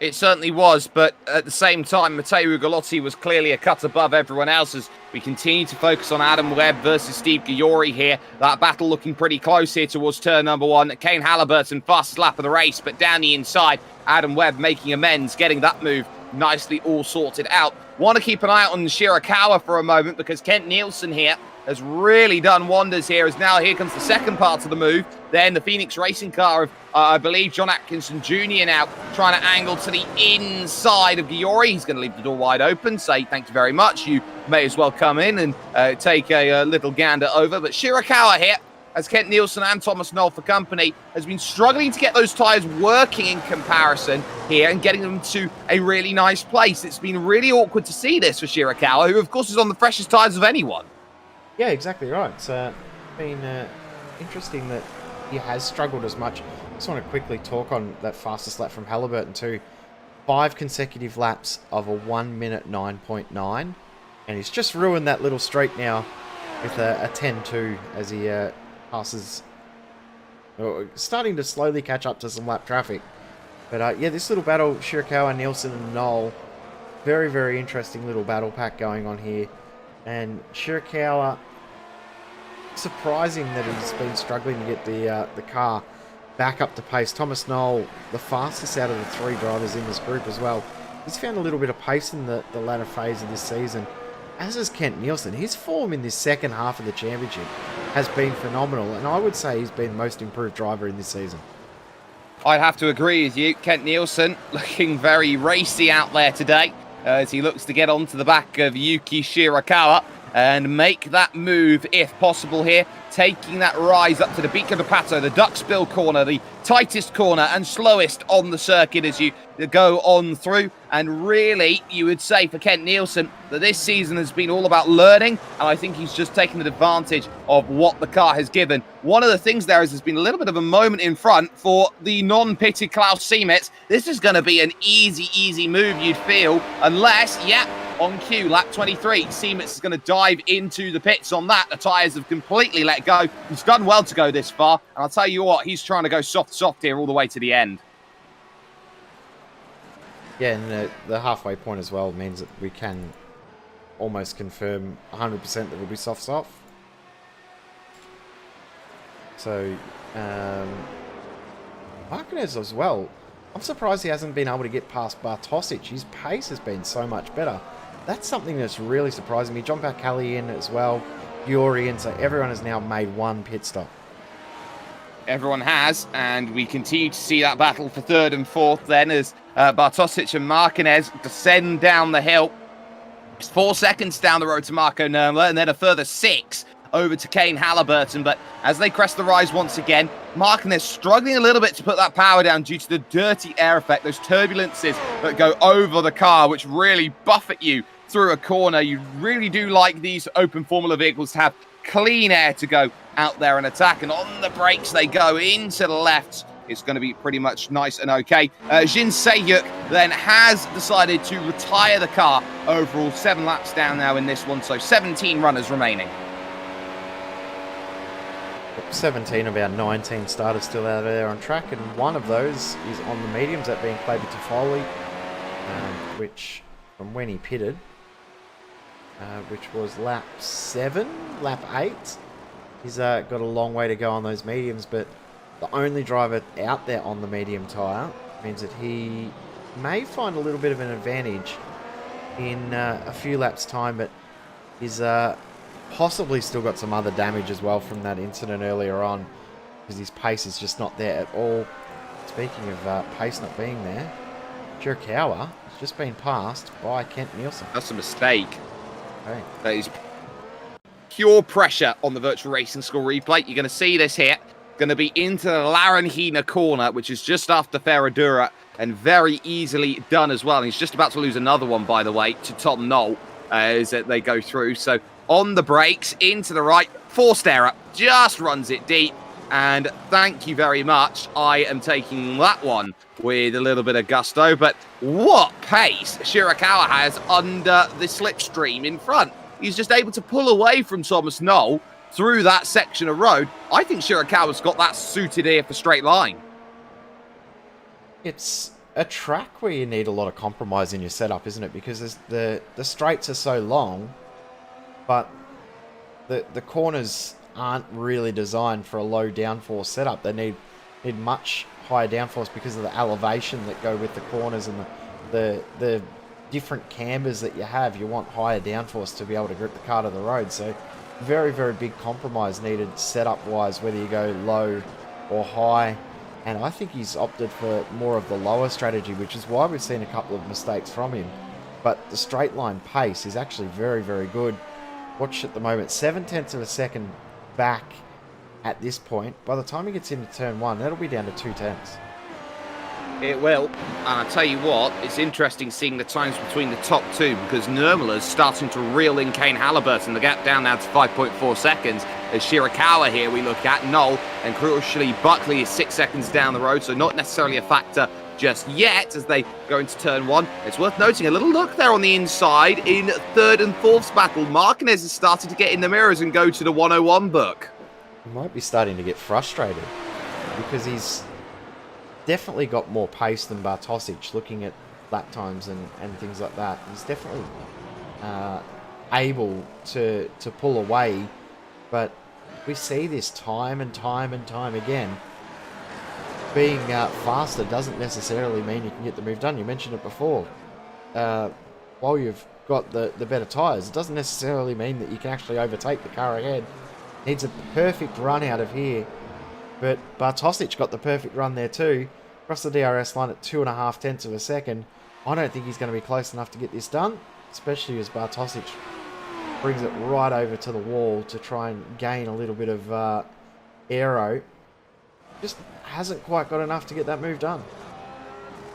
It certainly was, but at the same time, Matteo Ugolotti was clearly a cut above everyone else as we continue to focus on Adam Webb versus Steve Guillory here. That battle looking pretty close here towards turn number 1. Kane Halliburton, fastest lap of the race, but down the inside, Adam Webb making amends, getting that move nicely all sorted out. Want to keep an eye out on Shirakawa for a moment, because Kent Nielsen here has really done wonders here, as now here comes the second part of the move. Then the Phoenix Racing car of, I believe, John Atkinson Jr. now trying to angle to the inside of Guillory. He's going to leave the door wide open, say thank you very much. You may as well come in and take a little gander over. But Shirakawa here, as Kent Nielsen and Thomas Knoll for company, has been struggling to get those tyres working in comparison here and getting them to a really nice place. It's been really awkward to see this for Shirakawa, who of course is on the freshest tyres of anyone. Yeah, exactly right. It's been interesting that he has struggled as much. I just want to quickly talk on that fastest lap from Halliburton too. 5 consecutive laps of a 1 minute 9.9, and he's just ruined that little streak now with a 10.2 as he passes, starting to slowly catch up to some lap traffic. But yeah, this little battle, Shirakawa, Nielsen and Knoll, very, very interesting little battle pack going on here. And Shirakawa, surprising that he's been struggling to get the car back up to pace. Thomas Knoll, the fastest out of the 3 drivers in this group as well. He's found a little bit of pace in the latter phase of this season, as has Kent Nielsen. His form in this second half of the championship has been phenomenal, and I would say he's been the most improved driver in this season. I'd have to agree with you. Kent Nielsen looking very racy out there today, as he looks to get onto the back of Yuki Shirakawa and make that move if possible here, taking that rise up to the Bico de Pato, the Duckspill corner, the tightest corner and slowest on the circuit as you go on through. And really, you would say for Kent Nielsen that this season has been all about learning, and I think he's just taken advantage of what the car has given. One of the things there is there's been a little bit of a moment in front for the non-pitted Klaus Siemetz. This is going to be an easy move, you'd feel, unless, on cue, lap 23, Siemetz is going to dive into the pits on that. The tyres have completely let go. He's done well to go this far, and I'll tell you what, he's trying to go soft here all the way to the end. Yeah, and the halfway point as well means that we can almost confirm 100% that it'll be soft. So, Marquez as well. I'm surprised he hasn't been able to get past Bartosic. His pace has been so much better. That's something that's really surprising me. John Barcali in as well, Guillory in, so everyone has now made one pit stop. Everyone has, and we continue to see that battle for 3rd and 4th then as Bartosic and Marquez descend down the hill. It's 4 seconds down the road to Marco Nurmler, and then a further 6 over to Kane Halliburton. But as they crest the rise once again, Marquez struggling a little bit to put that power down due to the dirty air effect, those turbulences that go over the car, which really buffet you through a corner. You really do like these open Formula vehicles to have clean air to go out there and attack, and on the brakes they go into the left. It's going to be pretty much nice and okay. Jin Seyuk then has decided to retire the car overall. 7 laps down now in this one, so 17 runners remaining. 17 of our 19 starters still out there on track, and one of those is on the mediums, that being Claby Toffoli, which from when he pitted, which was lap 7, lap 8. He's got a long way to go on those mediums, but the only driver out there on the medium tyre means that he may find a little bit of an advantage in a few laps' time, but he's possibly still got some other damage as well from that incident earlier on, because his pace is just not there at all. Speaking of pace not being there, Shirakawa has just been passed by Kent Nielsen. That's a mistake. Okay. That is pure pressure on the virtual racing score replay. You're going to see this here. Going to be into the Laranjina corner, which is just after Ferradura, and very easily done as well. And he's just about to lose another one, by the way, to Tom Knoll as they go through. So on the brakes, into the right, forced error, just runs it deep. And thank you very much. I am taking that one with a little bit of gusto. But what pace Shirakawa has under the slipstream in front. He's just able to pull away from Thomas Knoll through that section of road. I think Shirakawa's got that suited here for straight line. It's a track where you need a lot of compromise in your setup, isn't it? Because the straights are so long, but the corners aren't really designed for a low downforce setup. They need much higher downforce because of the elevation that go with the corners and the different cambers that you have, you want higher downforce to be able to grip the car to the road. So very, very big compromise needed setup-wise, whether you go low or high. And I think he's opted for more of the lower strategy, which is why we've seen a couple of mistakes from him. But the straight line pace is actually very, very good. Watch at the moment, 0.7 of a second back at this point. By the time he gets into turn 1, that'll be down to 0.2. It will. And I tell you what, it's interesting seeing the times between the top two, because Nurmela's starting to reel in Kane Halliburton. The gap down now to 5.4 seconds. As Shirakawa here we look at, Noel, and crucially Buckley is 6 seconds down the road, so not necessarily a factor just yet as they go into turn 1. It's worth noting a little look there on the inside in third and fourth's battle. Marquez is starting to get in the mirrors and go to the 101 book. He might be starting to get frustrated because he's definitely got more pace than Bartosic, looking at lap times and things like that. He's definitely able to pull away, but we see this time and time and time again. Being faster doesn't necessarily mean you can get the move done. You mentioned it before. While you've got the better tyres, it doesn't necessarily mean that you can actually overtake the car ahead. Needs a perfect run out of here. But Bartosic got the perfect run there too. Across the DRS line at 2.5 of a second. I don't think he's going to be close enough to get this done, especially as Bartosic brings it right over to the wall to try and gain a little bit of aero. Just hasn't quite got enough to get that move done.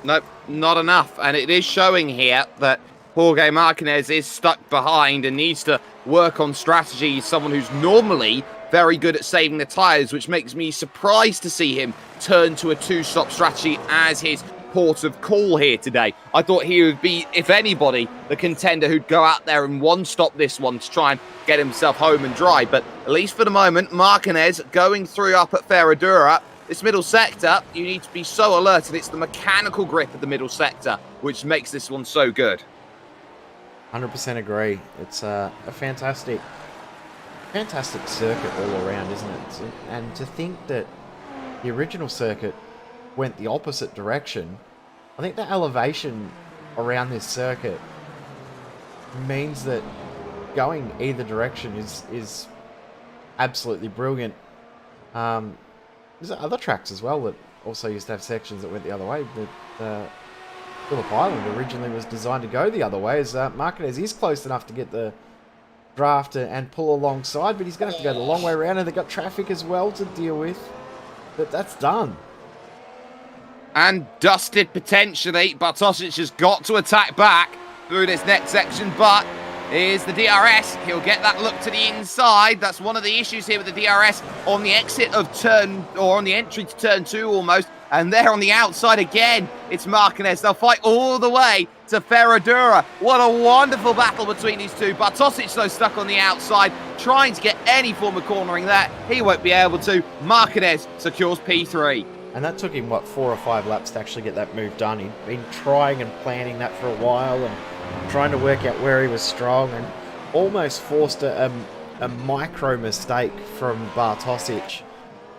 Nope, not enough. And it is showing here that Jorge Marquez is stuck behind and needs to work on strategy. He's someone who's normally very good at saving the tyres, which makes me surprised to see him turn to a two-stop strategy as his port of call here today. I thought he would be, if anybody, the contender who'd go out there and one-stop this one to try and get himself home and dry. But at least for the moment, Marquez going through up at Ferradura. This middle sector, you need to be so alert, and it's the mechanical grip of the middle sector which makes this one so good. 100% agree. It's a fantastic circuit all around, isn't it? And to think that the original circuit went the opposite direction, I think the elevation around this circuit means that going either direction is absolutely brilliant. There's other tracks as well that also used to have sections that went the other way. The Phillip Island originally was designed to go the other way, as Marquez is close enough to get the draft and pull alongside, but he's going to have to go the long way around, and they've got traffic as well to deal with. But that's done. And dusted potentially. Bartosic has got to attack back through this next section, but here's the DRS. He'll get that look to the inside. That's one of the issues here with the DRS on the exit of turn, or on the entry to turn 2 almost. And there on the outside again, it's Marquez. They'll fight all the way to Ferradura. What a wonderful battle between these two. Bartosic, though, stuck on the outside, trying to get any form of cornering there. He won't be able to. Marquez secures P3. And that took him, what, 4 or 5 laps to actually get that move done. He'd been trying and planning that for a while and trying to work out where he was strong, and almost forced a micro mistake from Bartosic.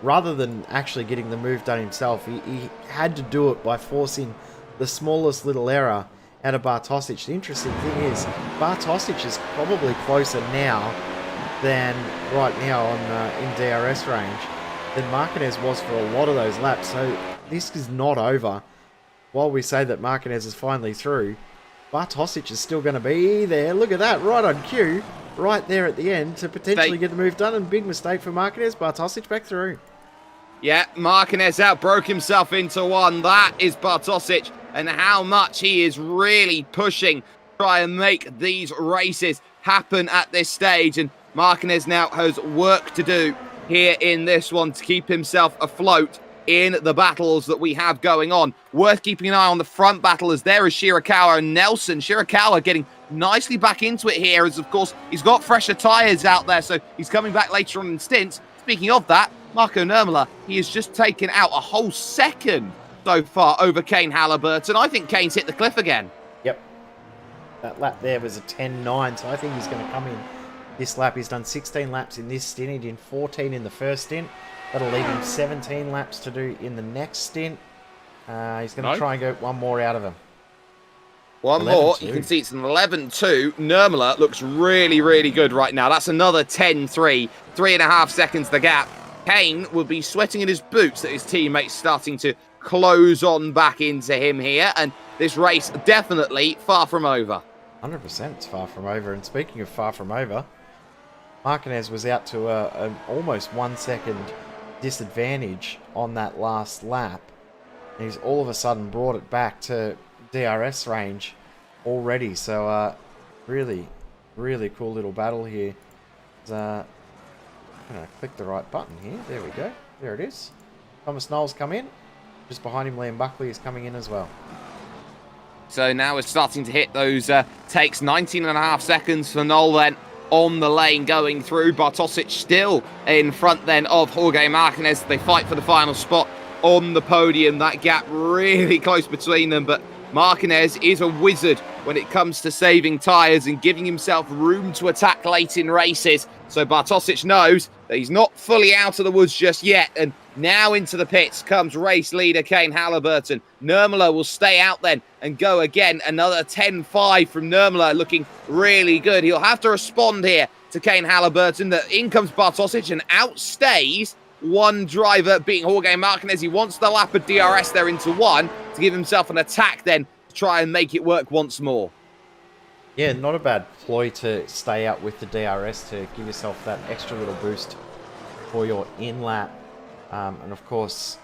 Rather than actually getting the move done himself, he had to do it by forcing the smallest little error out of Bartosic. The interesting thing is, Bartosic is probably closer now than right now in DRS range than Marquez was for a lot of those laps. So this is not over. While we say that Marquez is finally through, Bartosic is still going to be there. Look at that, right on cue, right there at the end to potentially get the move done. And big mistake for Marquez. Bartosic back through. Yeah, Marquez broke himself into one. That is Bartosic, and how much he is really pushing to try and make these races happen at this stage. And Marquez now has work to do here in this one to keep himself afloat in the battles that we have going on. Worth keeping an eye on the front battle, as there is Shirakawa and Nelson. Shirakawa getting nicely back into it here, as of course he's got fresher tyres out there, so he's coming back later on in stints. Speaking of that, Marco Nurmela, he has just taken out a whole second so far over Kane Halliburton. I think Kane's hit the cliff again. Yep. That lap there was a 10.9, so I think he's going to come in this lap. He's done 16 laps in this stint. He did 14 in the first stint. That'll leave him 17 laps to do in the next stint. He's going to try and get one more out of him. One more. You can see it's an 11-2. Nurmela looks really, really good right now. That's another 10-3. 3.5 seconds the gap. Kane will be sweating in his boots that his teammates starting to close on back into him here. And this race definitely far from over. 100% it's far from over. And speaking of far from over, Marquez was out to an almost 1 second disadvantage on that last lap. And he's all of a sudden brought it back to DRS range already. So really, really cool little battle here. I'm going to click the right button here. There we go. There it is. Thomas Knowles come in. Just behind him, Liam Buckley is coming in as well. So now we're starting to hit those takes. 19.5 seconds for Noel then on the lane going through. Bartosic still in front then of Jorge Marquez. They fight for the final spot on the podium. That gap really close between them, but Marquez is a wizard when it comes to saving tyres and giving himself room to attack late in races. So Bartosic knows that he's not fully out of the woods just yet. And now into the pits comes race leader Kane Halliburton. Nurmela will stay out then and go again. Another 10-5 from Nurmela, looking really good. He'll have to respond here to Kane Halliburton. In comes Bartosic and outstays one driver, being Jorge Marquez. He wants the lap of DRS there into one to give himself an attack then to try and make it work once more. Yeah, not a bad ploy to stay out with the DRS to give yourself that extra little boost for your in-lap. And of course,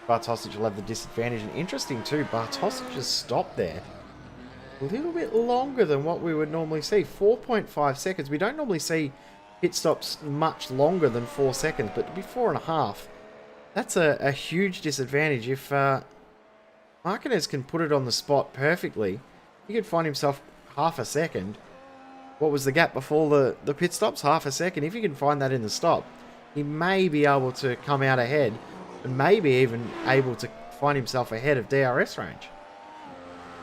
Bartosic will have the disadvantage. And interesting too, Bartosic just stopped there a little bit longer than what we would normally see. 4.5 seconds. We don't normally see pit stops much longer than 4 seconds, but to be 4.5, that's a huge disadvantage. If Marquez can put it on the spot perfectly, he could find himself half a second. What was the gap before the pit stops? Half a second. If he can find that in the stop, he may be able to come out ahead and maybe even able to find himself ahead of DRS range.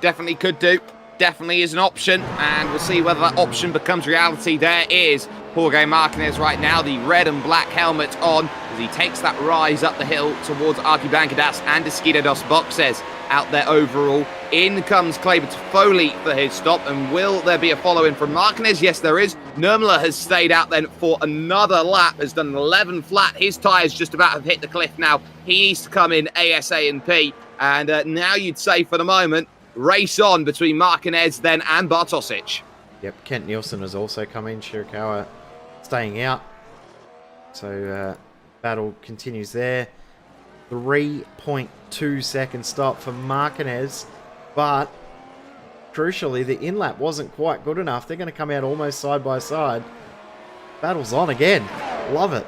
Definitely could do. Definitely is an option, and we'll see whether that option becomes reality. There is Jorge Marquez right now, the red and black helmet on, as he takes that rise up the hill towards Arquibancadas and Esquina dos Boxes out there overall. In comes Kleber Foley for his stop, and will there be a follow-in from Marquez? Yes, there is. Nurmela has stayed out then for another lap, has done an 11 flat. His tyres just about have hit the cliff now. He needs to come in ASAP, and now you'd say for the moment, race on between Marquez then and Bartosic. Yep, Kent Nielsen has also come in. Shirakawa staying out. So battle continues there. 3.2 second stop for Marquez. But crucially, the in-lap wasn't quite good enough. They're going to come out almost side by side. Battle's on again. Love it.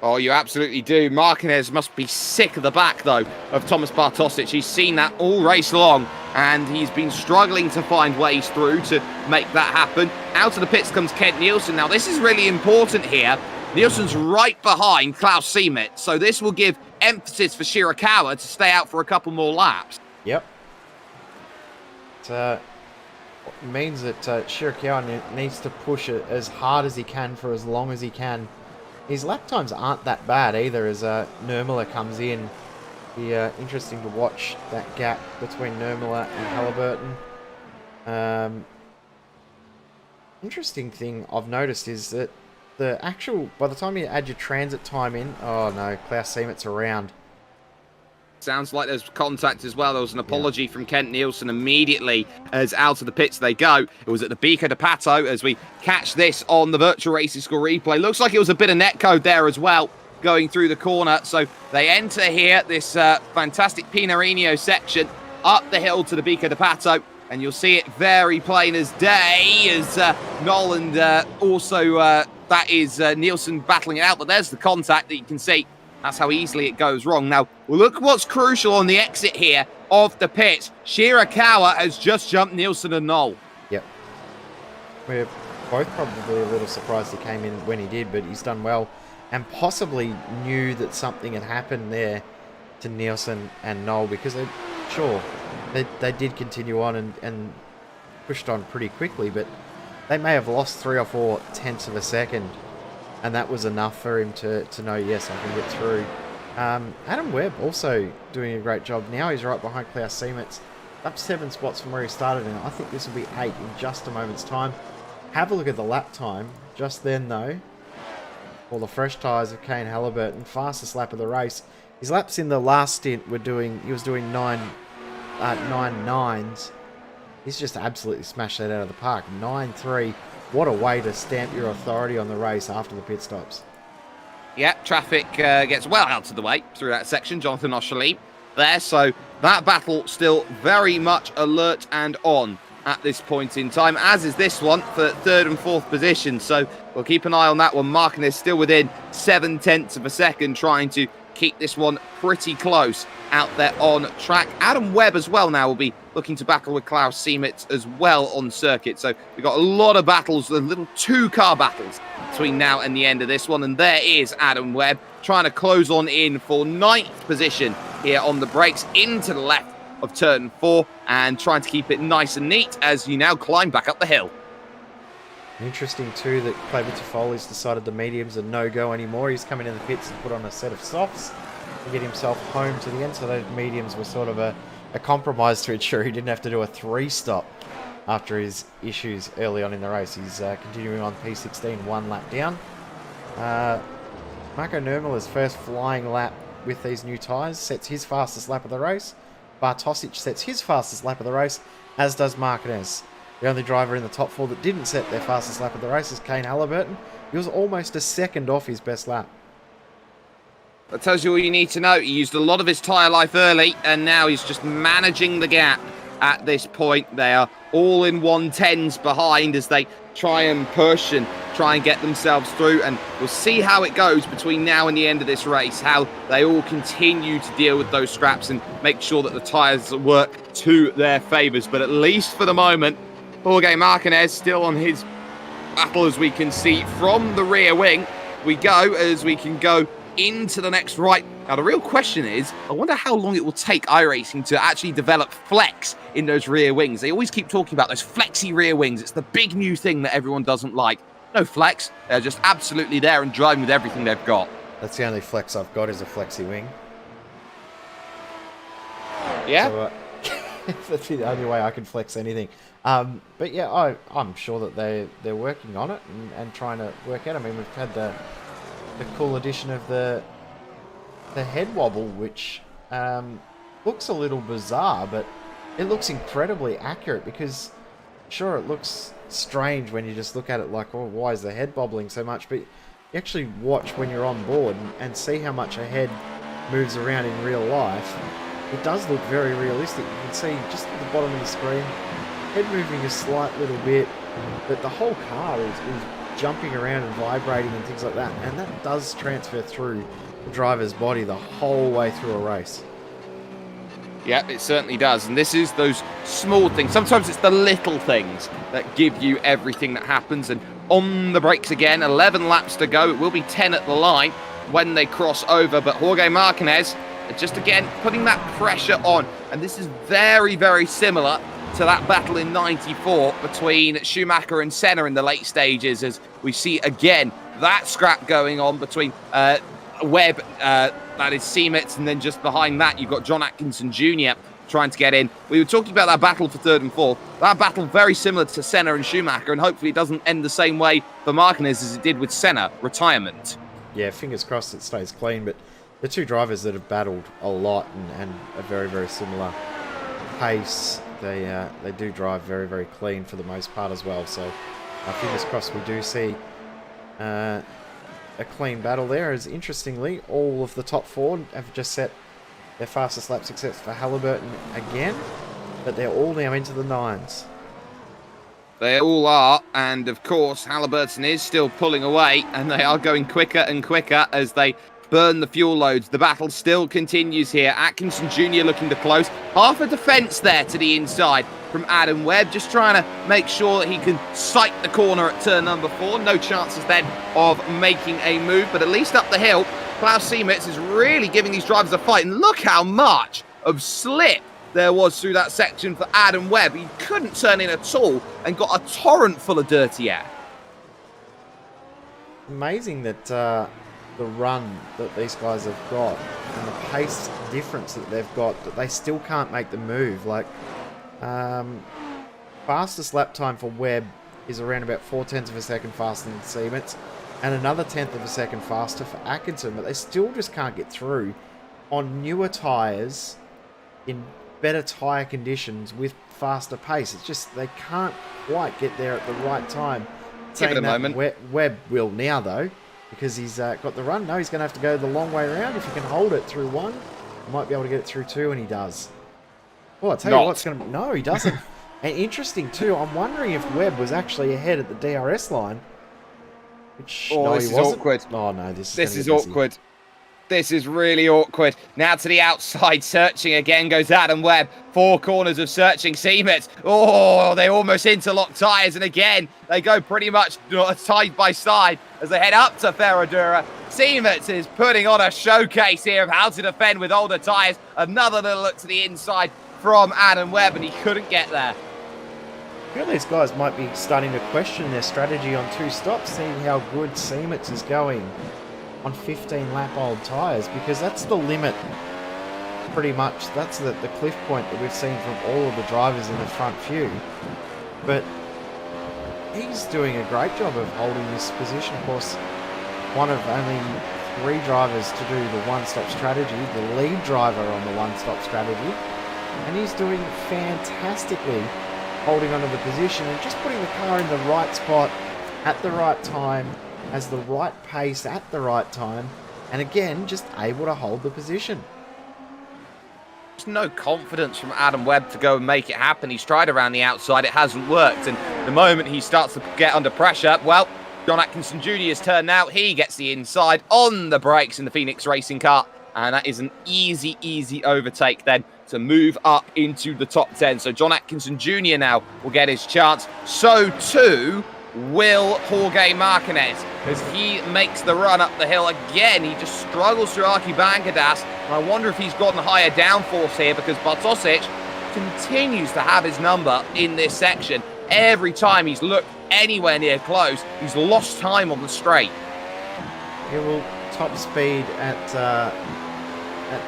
Oh, you absolutely do. Marquez must be sick of the back, though, of Thomas Bartosic. He's seen that all race long, and he's been struggling to find ways through to make that happen. Out of the pits comes Kent Nielsen. Now, this is really important here. Nielsen's right behind Klaus Semet, so this will give emphasis for Shirakawa to stay out for a couple more laps. Yep. It means that Shirakawa needs to push it as hard as he can for as long as he can. His lap times aren't that bad either as Nurmela comes in. Be interesting to watch that gap between Nurmela and Halliburton. Interesting thing I've noticed is that the actual, by the time you add your transit time in, oh no, Klaus Semet's around. Sounds like there's contact as well. There was an apology from Kent Nielsen immediately as out of the pits they go. It was at the Bico de Pato as we catch this on the virtual racing score replay. Looks like it was a bit of netcode there as well going through the corner. So they enter here this fantastic Pinarino section up the hill to the Bico de Pato. And you'll see it very plain as day as Nolan also, that is Nielsen battling it out. But there's the contact that you can see. That's how easily it goes wrong. Now, look what's crucial on the exit here of the pits. Shirakawa has just jumped Nielsen and Noel. Yep. We're both probably a little surprised he came in when he did, but he's done well. And possibly knew that something had happened there to Nielsen and Noel, because they did continue on and pushed on pretty quickly, but they may have lost 3 or 4 tenths of a second. And that was enough for him to know, yes, I can get through. Adam Webb also doing a great job. Now he's right behind Klaus Semetz up 7 spots from where he started, and I think this will be 8 in just a moment's time. Have a look at the lap time just then, though. All the fresh tyres of Kane Halliburton, fastest lap of the race. His laps in the last stint he was doing 9.9s. He's just absolutely smashed that out of the park. 9.3. What a way to stamp your authority on the race after the pit stops. Yeah, traffic gets well out of the way through that section. Jonathan Oshalee there, so that battle still very much alert and on at this point in time, as is this one for 3rd and 4th position. So we'll keep an eye on that one. Marquez still within 0.7 of a second, trying to keep this one pretty close out there on track. Adam Webb as well now will be looking to battle with Klaus Siemetz as well on circuit. So we've got a lot of battles, the little 2-car battles between now and the end of this one. And there is Adam Webb trying to close on in for 9th position here on the brakes into the left of turn 4 and trying to keep it nice and neat as you now climb back up the hill. Interesting too that Claver Toffoli's decided the mediums are no-go anymore. He's coming in the pits and put on a set of softs to get himself home to the end. So those mediums were sort of a compromise to ensure he didn't have to do a 3-stop after his issues early on in the race. He's continuing on P16, 1 lap down. Marco Nurmela's first flying lap with these new tyres sets his fastest lap of the race. Bartosic sets his fastest lap of the race, as does Marquez. The only driver in the top 4 that didn't set their fastest lap of the race is Kane Halliburton. He was almost a second off his best lap. That tells you all you need to know. He used a lot of his tyre life early, and now he's just managing the gap at this point. They are all in 110s behind as they try and push and try and get themselves through. And we'll see how it goes between now and the end of this race, how they all continue to deal with those scraps and make sure that the tyres work to their favours. But at least for the moment, Jorge Marquez still on his battle, as we can see from the rear wing. We go as we can go into the next right. Now, the real question is, I wonder how long it will take iRacing to actually develop flex in those rear wings. They always keep talking about those flexy rear wings. It's the big new thing that everyone doesn't like. No flex. They're just absolutely there and driving with everything they've got. That's the only flex I've got, is a flexi wing. Yeah? So, that's the only way I can flex anything. But yeah, I'm sure that they're working on it and trying to work out. I mean, we've had the cool addition of the head wobble, which looks a little bizarre, but it looks incredibly accurate, because sure, it looks strange when you just look at it like, oh, why is the head bobbling so much? But you actually watch when you're on board and see how much a head moves around in real life. It does look very realistic. You can see just at the bottom of the screen, head moving a slight little bit, but the whole car is jumping around and vibrating and things like that, and that does transfer through the driver's body the whole way through a race. Yeah, it certainly does. And this is those small things. Sometimes it's the little things that give you everything that happens. And on the brakes again, 11 laps to go. It will be 10 at the line when they cross over. But Jorge Marquez, just again, putting that pressure on. And this is very, very similar to that battle in 94 between Schumacher and Senna in the late stages, as we see again that scrap going on between Webb, that is Siemetz, and then just behind that you've got John Atkinson Jr. trying to get in. We were talking about that battle for 3rd and 4th. That battle very similar to Senna and Schumacher, and hopefully it doesn't end the same way for Marquez as it did with Senna, retirement. Yeah, fingers crossed it stays clean, but the two drivers that have battled a lot and a very, very similar pace, they do drive very, very clean for the most part as well. So fingers crossed we do see a clean battle there. As interestingly, all of the top 4 have just set their fastest laps except for Halliburton again, but they're all now into the 9s. They all are, and of course Halliburton is still pulling away, and they are going quicker and quicker as they burn the fuel loads. The battle still continues here. Atkinson Jr. looking to close. Half a defence there to the inside from Adam Webb, just trying to make sure that he can sight the corner at turn number 4. No chances then of making a move, but at least up the hill, Klaus Siemetz is really giving these drivers a fight. And look how much of slip there was through that section for Adam Webb. He couldn't turn in at all and got a torrent full of dirty air. Amazing that the run that these guys have got and the pace difference that they've got, that they still can't make the move. Like, Fastest lap time for Webb is around about 0.4 of a second faster than Siemens, and another 1/10 of a second faster for Atkinson, but they still just can't get through on newer tyres in better tyre conditions with faster pace. It's just they can't quite get there at the right time. Give it a moment. Webb will now, though, because he's got the run. No, he's going to have to go the long way around. If he can hold it through one, he might be able to get it through two, and he does. Well, I'll tell you what's going to... No, he doesn't. And interesting, too, I'm wondering if Webb was actually ahead at the DRS line. Which, no, this he is wasn't. awkward. Oh, no, this is awkward. This is really awkward. Now to the outside, searching again goes Adam Webb. Four corners of searching Siemens. Oh, they almost interlock tyres, and again, they go pretty much side by side as they head up to Ferradura. Siemens is putting on a showcase here of how to defend with older tyres. Another little look to the inside from Adam Webb, and he couldn't get there. I feel these guys might be starting to question their strategy on two stops, seeing how good Siemens is going on 15-lap-old tyres, because that's the limit, pretty much. That's the cliff point that we've seen from all of the drivers in the front few. But he's doing a great job of holding this position. Of course, one of only 3 drivers to do the one-stop strategy, the lead driver on the one-stop strategy, and he's doing fantastically holding onto the position and just putting the car in the right spot at the right time, has the right pace at the right time, and again, just able to hold the position. There's no confidence from Adam Webb to go and make it happen. He's tried around the outside, it hasn't worked, and the moment he starts to get under pressure, well, John Atkinson Jr.'s turn now. He gets the inside on the brakes in the Phoenix racing car, and that is an easy overtake then to move up into the top 10. So John Atkinson Jr. now will get his chance. So too will Jorge Martinez, as he makes the run up the hill again. He just struggles through Archibangadas, and I wonder if he's gotten higher downforce here, because Bartosic continues to have his number in this section. Every time he's looked anywhere near close, he's lost time on the straight. He will top speed at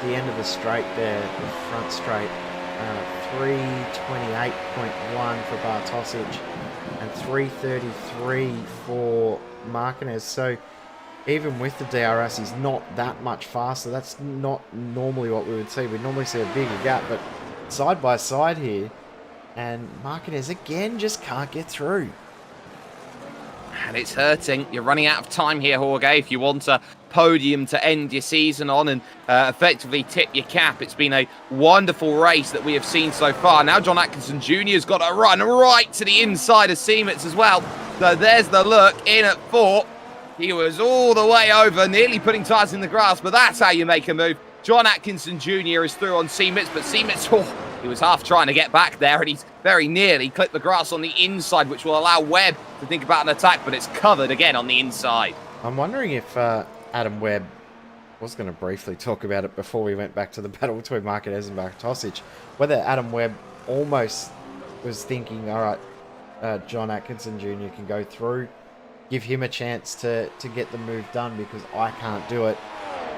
the end of the straight there, the front straight, 3:28.1 for Bartosic and 3:33 for Martinez. So even with the DRS, he's not that much faster. That's not normally what we would see. We'd normally see a bigger gap, but side by side here, and Martinez again just can't get through. And it's hurting. You're running out of time here, Jorge, if you want a podium to end your season on and effectively tip your cap. It's been a wonderful race that we have seen so far. Now John Atkinson Jr. has got to run right to the inside of Siemens as well. So there's the look in at 4. He was all the way over, nearly putting tyres in the grass, but that's how you make a move. John Atkinson Jr. is through on Siemens, but Siemens, he was half trying to get back there, and he's very nearly clipped the grass on the inside, which will allow Webb to think about an attack, but it's covered again on the inside. I'm wondering if Adam Webb was going to briefly talk about it before we went back to the battle between Martinez and Bartosic, whether Adam Webb almost was thinking, all right, John Atkinson Jr. can go through, give him a chance to get the move done, because I can't do it.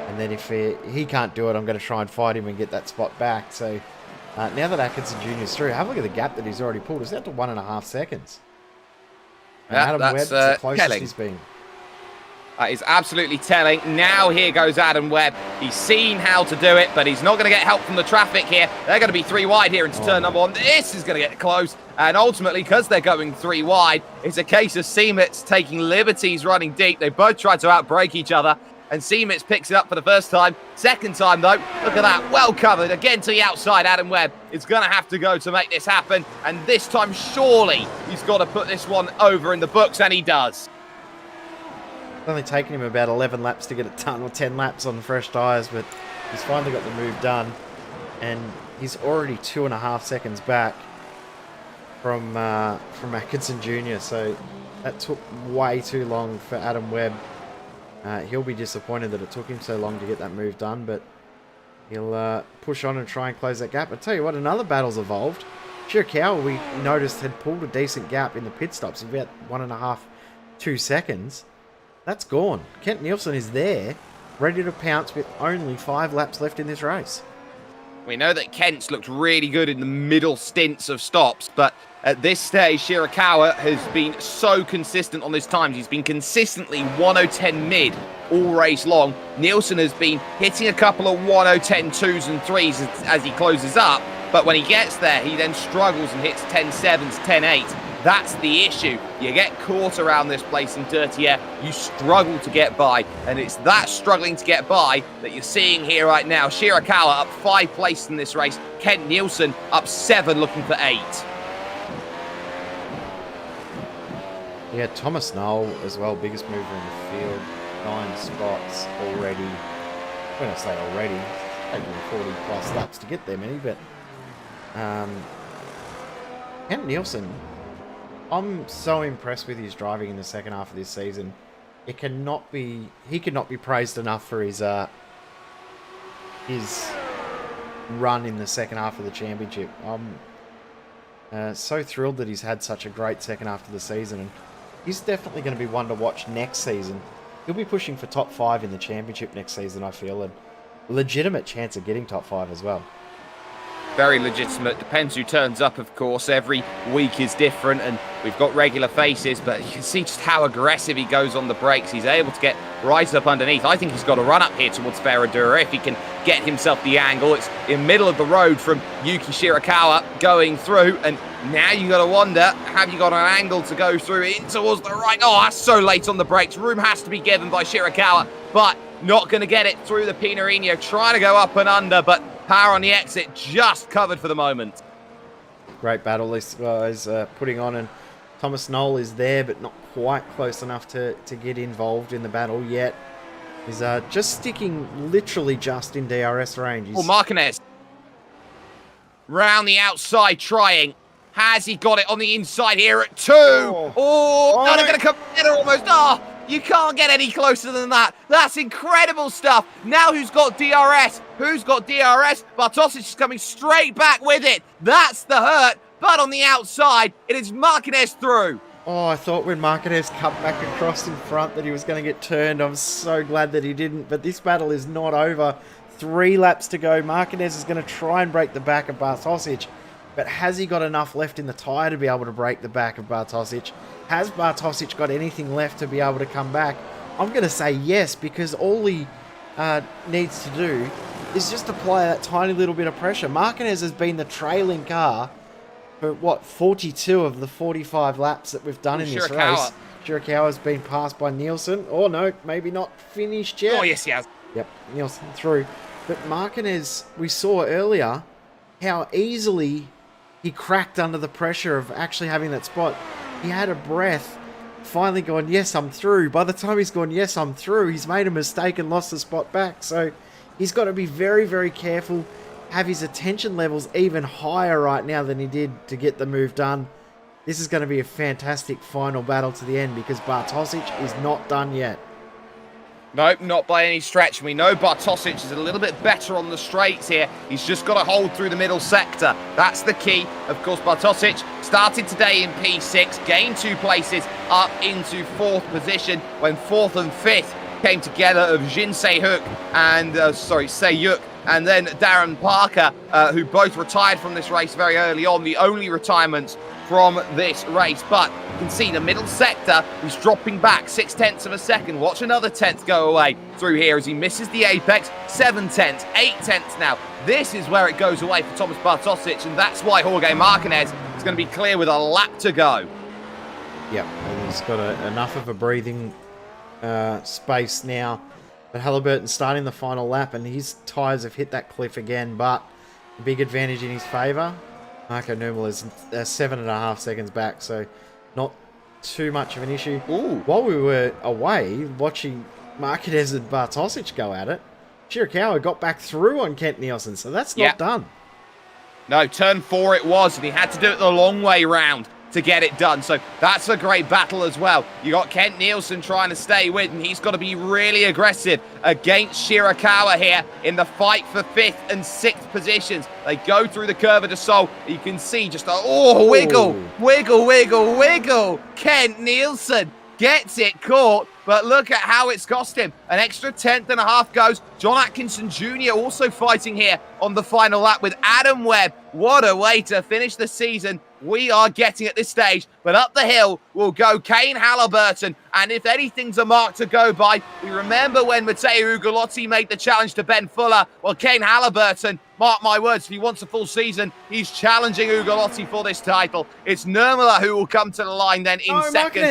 And then if he can't do it, I'm going to try and fight him and get that spot back. So now that Atkinson Jr. is through, have a look at the gap that he's already pulled. It's out to 1.5 seconds. And Yeah, Adam that's Webb's the closest telling. he's been. That is absolutely telling. Now here goes Adam Webb. He's seen how to do it, but he's not going to get help from the traffic here. They're going to be 3 wide here into turn number 1. This is going to get close. And ultimately, because they're going 3 wide, it's a case of Siemens taking liberties running deep. They both try to outbrake each other, and Siemens picks it up for the first time. Second time, though, look at that. Well covered. Again to the outside, Adam Webb is going to have to go to make this happen. And this time, surely, he's got to put this one over in the books, and he does. It's only taken him about 11 laps to get it done, or 10 laps on fresh tyres, but he's finally got the move done. And he's already 2.5 seconds back from Atkinson Jr. So that took way too long for Adam Webb. He'll be disappointed that it took him so long to get that move done, but he'll push on and try and close that gap. I tell you what, another battle's evolved. Chirikawa, we noticed, had pulled a decent gap in the pit stops, about 1.5, 2 seconds. That's gone. Kent Nielsen is there, ready to pounce with only 5 laps left in this race. We know that Kent's looked really good in the middle stints of stops, but at this stage, Shirakawa has been so consistent on his times. He's been consistently 1:10 mid all race long. Nielsen has been hitting a couple of 1:10 2s and 3s as he closes up, but when he gets there, he then struggles and hits 10.7s, 10.8. That's the issue. You get caught around this place in dirty air, you struggle to get by, and it's that struggling to get by that you're seeing here right now. Shirakawa up 5 places in this race, Kent Nielsen up 7 looking for 8. Yeah, Thomas Knoll as well, biggest mover in the field, 9 spots already. When I say already, it's taking 40 plus laps to get there many, but Kent Nielsen, I'm so impressed with his driving in the second half of this season. He cannot be praised enough for his run in the second half of the championship. I'm so thrilled that he's had such a great second half of the season, and he's definitely going to be one to watch next season. He'll be pushing for top 5 in the championship next season, I feel, and legitimate chance of getting top 5 as well. Very legitimate. Depends who turns up, of course. Every week is different, and we've got regular faces, but you can see just how aggressive he goes on the brakes. He's able to get right up underneath. I think he's got a run up here towards Ferradura if he can get himself the angle. It's in middle of the road from Yuki Shirakawa going through, and now you got to wonder, have you got an angle to go through in towards the right? Oh, that's so late on the brakes. Room has to be given by Shirakawa, but not going to get it through the Pinarino. Trying to go up and under, but power on the exit, just covered for the moment. Great battle these guys putting on, and Thomas Knoll is there, but not quite close enough to get involved in the battle yet. He's just sticking literally just in DRS range. Oh, Martinez. Round the outside trying. Has he got it on the inside here at 2? Oh, no, they're going to come together almost. Oh, you can't get any closer than that. That's incredible stuff. Now who's got DRS? Who's got DRS? Bartosic is coming straight back with it. That's the hurt. But on the outside, it is Martinez through. Oh, I thought when Martinez cut back across in front that he was going to get turned. I'm so glad that he didn't. But this battle is not over. 3 laps to go. Martinez is going to try and break the back of Bartosic. But has he got enough left in the tyre to be able to break the back of Bartosic? Has Bartosic got anything left to be able to come back? I'm going to say yes, because all he needs to do is just apply that tiny little bit of pressure. Martinez has been the trailing car for, 42 of the 45 laps that we've done in this race. Shirakawa's been passed by Nielsen. Oh, no, maybe not finished yet. Oh, yes, he has. Yep, Nielsen through. But Martinez, we saw earlier how easily he cracked under the pressure of actually having that spot. He had a breath, finally going, yes, I'm through. By the time he's gone, yes, I'm through, he's made a mistake and lost the spot back. So he's got to be very, very careful, have his attention levels even higher right now than he did to get the move done. This is going to be a fantastic final battle to the end, because Bartosic is not done yet. Nope, not by any stretch. We know Bartosic is a little bit better on the straights here. He's just got to hold through the middle sector. That's the key. Of course, Bartosic started today in P6, gained 2 places up into 4th position, when 4th and 5th came together of Jin Se-hyuk and, Se-hyuk, and then Darren Parker, who both retired from this race very early on, the only retirements from this race. But you can see the middle sector is dropping back 0.6 of a second. Watch another 10th go away through here as he misses the apex. 7 tenths, 8 tenths now. This is where it goes away for Thomas Bartosic, and that's why Jorge Martinez is going to be clear with a lap to go. Yep, and he's got enough of a breathing space now. But Halliburton starting the final lap, and his tyres have hit that cliff again, but a big advantage in his favour. Marco Nummel is 7.5 seconds back, so not too much of an issue. Ooh. While we were away watching Martinez and Bartosic go at it, Shirakawa got back through on Kent Nielsen, so that's not done. No, turn 4 it was, and he had to do it the long way round to get it done. So that's a great battle as well. You got Kent Nielsen trying to stay with, and he's got to be really aggressive against Shirakawa here in the fight for 5th and 6th positions. They go through the curve of the Sol. You can see just wiggle, wiggle, wiggle, wiggle. Kent Nielsen gets it caught. but look at how it's cost him. An extra 10.5 goes. John Atkinson Jr. also fighting here on the final lap with Adam Webb. What a way to finish the season we are getting at this stage. But up the hill will go Kane Halliburton. And if anything's a mark to go by, we remember when Matteo Ugolotti made the challenge to Ben Fuller. Well, Kane Halliburton, mark my words, if he wants a full season, he's challenging Ugolotti for this title. It's Nurmela who will come to the line then in second.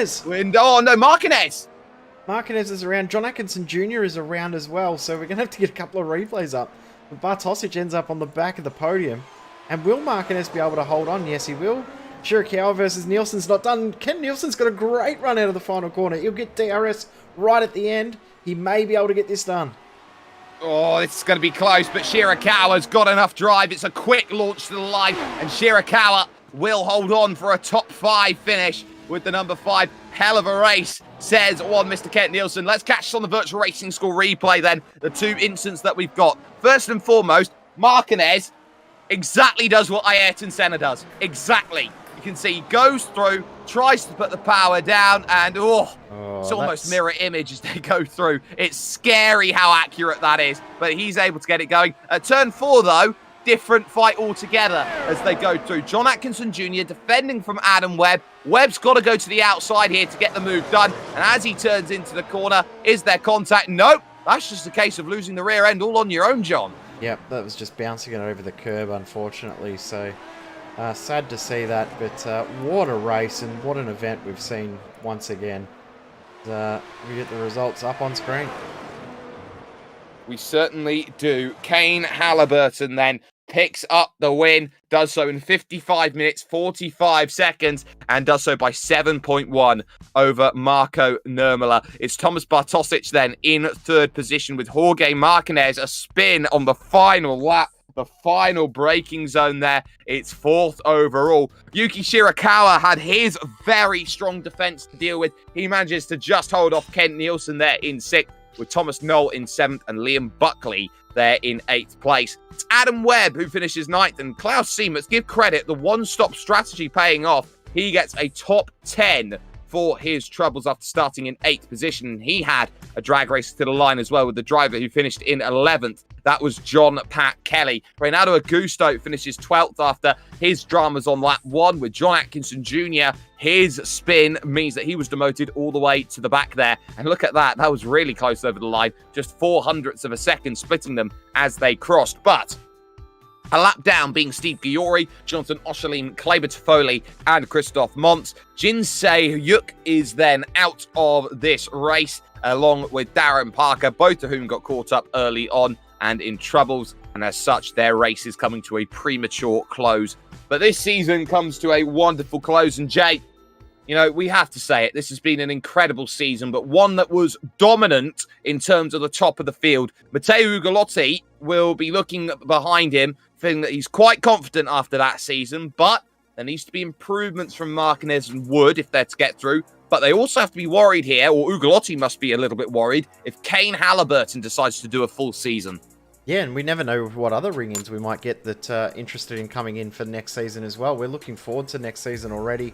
Marquez. Marquez is around. John Atkinson Jr. is around as well, so we're going to have to get a couple of replays up. But Bartosic ends up on the back of the podium. And will Marquez be able to hold on? Yes, he will. Shirakawa versus Nielsen's not done. Ken Nielsen's got a great run out of the final corner. He'll get DRS right at the end. He may be able to get this done. Oh, this is going to be close, but Shirakawa's got enough drive. It's a quick launch to the line, and Shirakawa will hold on for a top 5 finish with the number 5. Hell of a race, says one Mr. Kent Nielsen. Let's catch this on the Virtual Racing School replay then, the 2 incidents that we've got. First and foremost, Marquez exactly does what Ayrton Senna does. Exactly. You can see he goes through, tries to put the power down, and it's almost mirror image as they go through. It's scary how accurate that is, but he's able to get it going. At turn 4, though, different fight altogether as they go through. John Atkinson Jr. defending from Adam Webb. Webb's got to go to the outside here to get the move done, and as he turns into the corner, is there contact? Nope. That's just a case of losing the rear end all on your own, John. Yep, that was just bouncing it over the curb, unfortunately, so sad to see that, but what a race and what an event we've seen once again. We get the results up on screen. We certainly do. Kane Halliburton then picks up the win, does so in 55 minutes, 45 seconds, and does so by 7.1 over Marco Nurmela. It's Thomas Bartosic then in 3rd position with Jorge Marquez, a spin on the final lap, the final braking zone there. It's 4th overall. Yuki Shirakawa had his very strong defense to deal with. He manages to just hold off Kent Nielsen there in 6th, with Thomas Knoll in 7th and Liam Buckley there in 8th place. It's Adam Webb who finishes 9th, and Klaus Siemens, give credit, the one-stop strategy paying off. He gets a top 10 for his troubles after starting in 8th position. He had a drag race to the line as well with the driver who finished in 11th. That was John Pat Kelly. Renato Augusto finishes 12th after his dramas on lap 1 with John Atkinson Jr. His spin means that he was demoted all the way to the back there. And look at that. That was really close over the line. Just 0.04 of a second splitting them as they crossed. But a lap down being Steve Guillory, Jonathan Oshalim, Kleber Toffoli, and Christoph Montz. Jinsei Yuk is then out of this race, along with Darren Parker, both of whom got caught up early on and in troubles. And as such, their race is coming to a premature close. But this season comes to a wonderful close. And Jay, you know, we have to say it. This has been an incredible season, but one that was dominant in terms of the top of the field. Matteo Ugolotti will be looking behind him, feeling that he's quite confident after that season, but there needs to be improvements from Marquez and Wood if they're to get through. But they also have to be worried here, or Ugolotti must be a little bit worried, if Kane Halliburton decides to do a full season. Yeah, and we never know what other ring-ins we might get that are interested in coming in for next season as well. We're looking forward to next season already,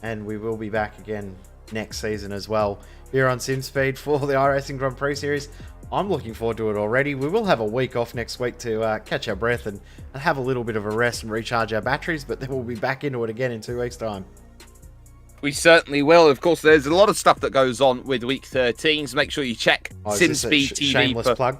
and we will be back again next season as well here on SimSpeed for the iRacing Grand Prix Series. I'm looking forward to it already. We will have a week off next week to catch our breath and have a little bit of a rest and recharge our batteries, but then we'll be back into it again in 2 weeks' time. We certainly will. Of course, there's a lot of stuff that goes on with Week 13, so make sure you check SimSpeed TV. Shameless plug?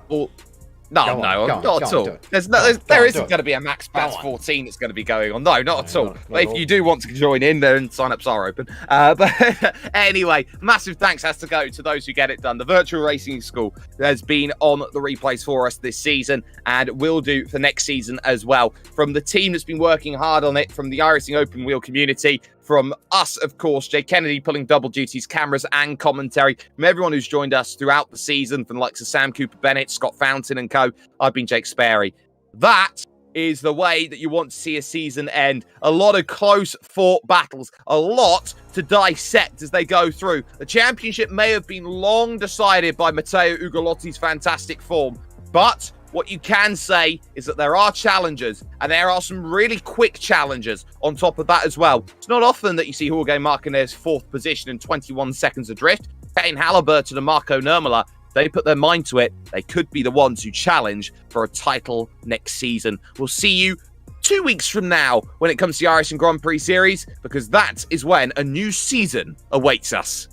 Not at all. There isn't going to be a Max Pass 14 that's going to be going on. No, not at all. But if you do want to join in, then sign-ups are open. But anyway, massive thanks has to go to those who get it done. The Virtual Racing School has been on the replays for us this season and will do for next season as well. From the team that's been working hard on it, from the iRacing Open Wheel community, from us, of course, Jay Kennedy pulling double duties, cameras and commentary, from everyone who's joined us throughout the season, from the likes of Sam Cooper-Bennett, Scott Fountain and co. I've been Jake Sperry. That is the way that you want to see a season end. A lot of close fought battles, a lot to dissect as they go through. The championship may have been long decided by Matteo Ugolotti's fantastic form, but what you can say is that there are challengers, and there are some really quick challengers on top of that as well. It's not often that you see Jorge Marquez 4th position and 21 seconds adrift. Kane Halliburton and Marco Nurmela, they put their mind to it. They could be the ones who challenge for a title next season. We'll see you 2 weeks from now when it comes to the iRacing Grand Prix Series, because that is when a new season awaits us.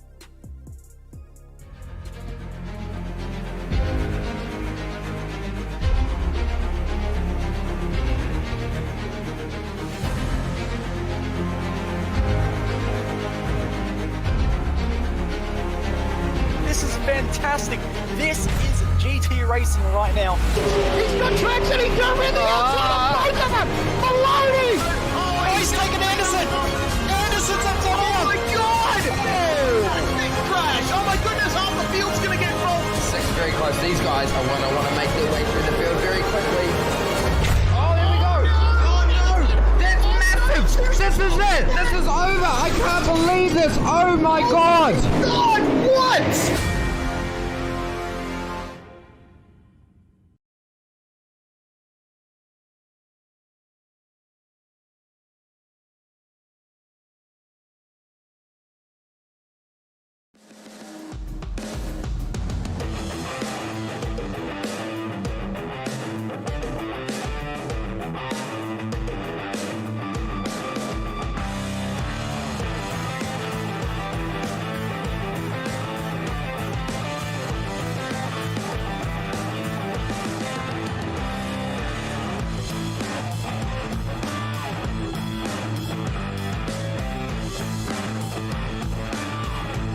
This is fantastic. This is GT racing right now. He's got traction, he's going in the outside of both of them! Maloney! Oh, he's taking Anderson! Anderson's up to him! Oh my god! Big crash! Oh my goodness, half the field's gonna get rolled! Second very close. These guys are want to make their way through the field very quickly. Oh, there we go! Oh no! That's massive! This is it! This is over! I can't believe this! Oh my god! God, what?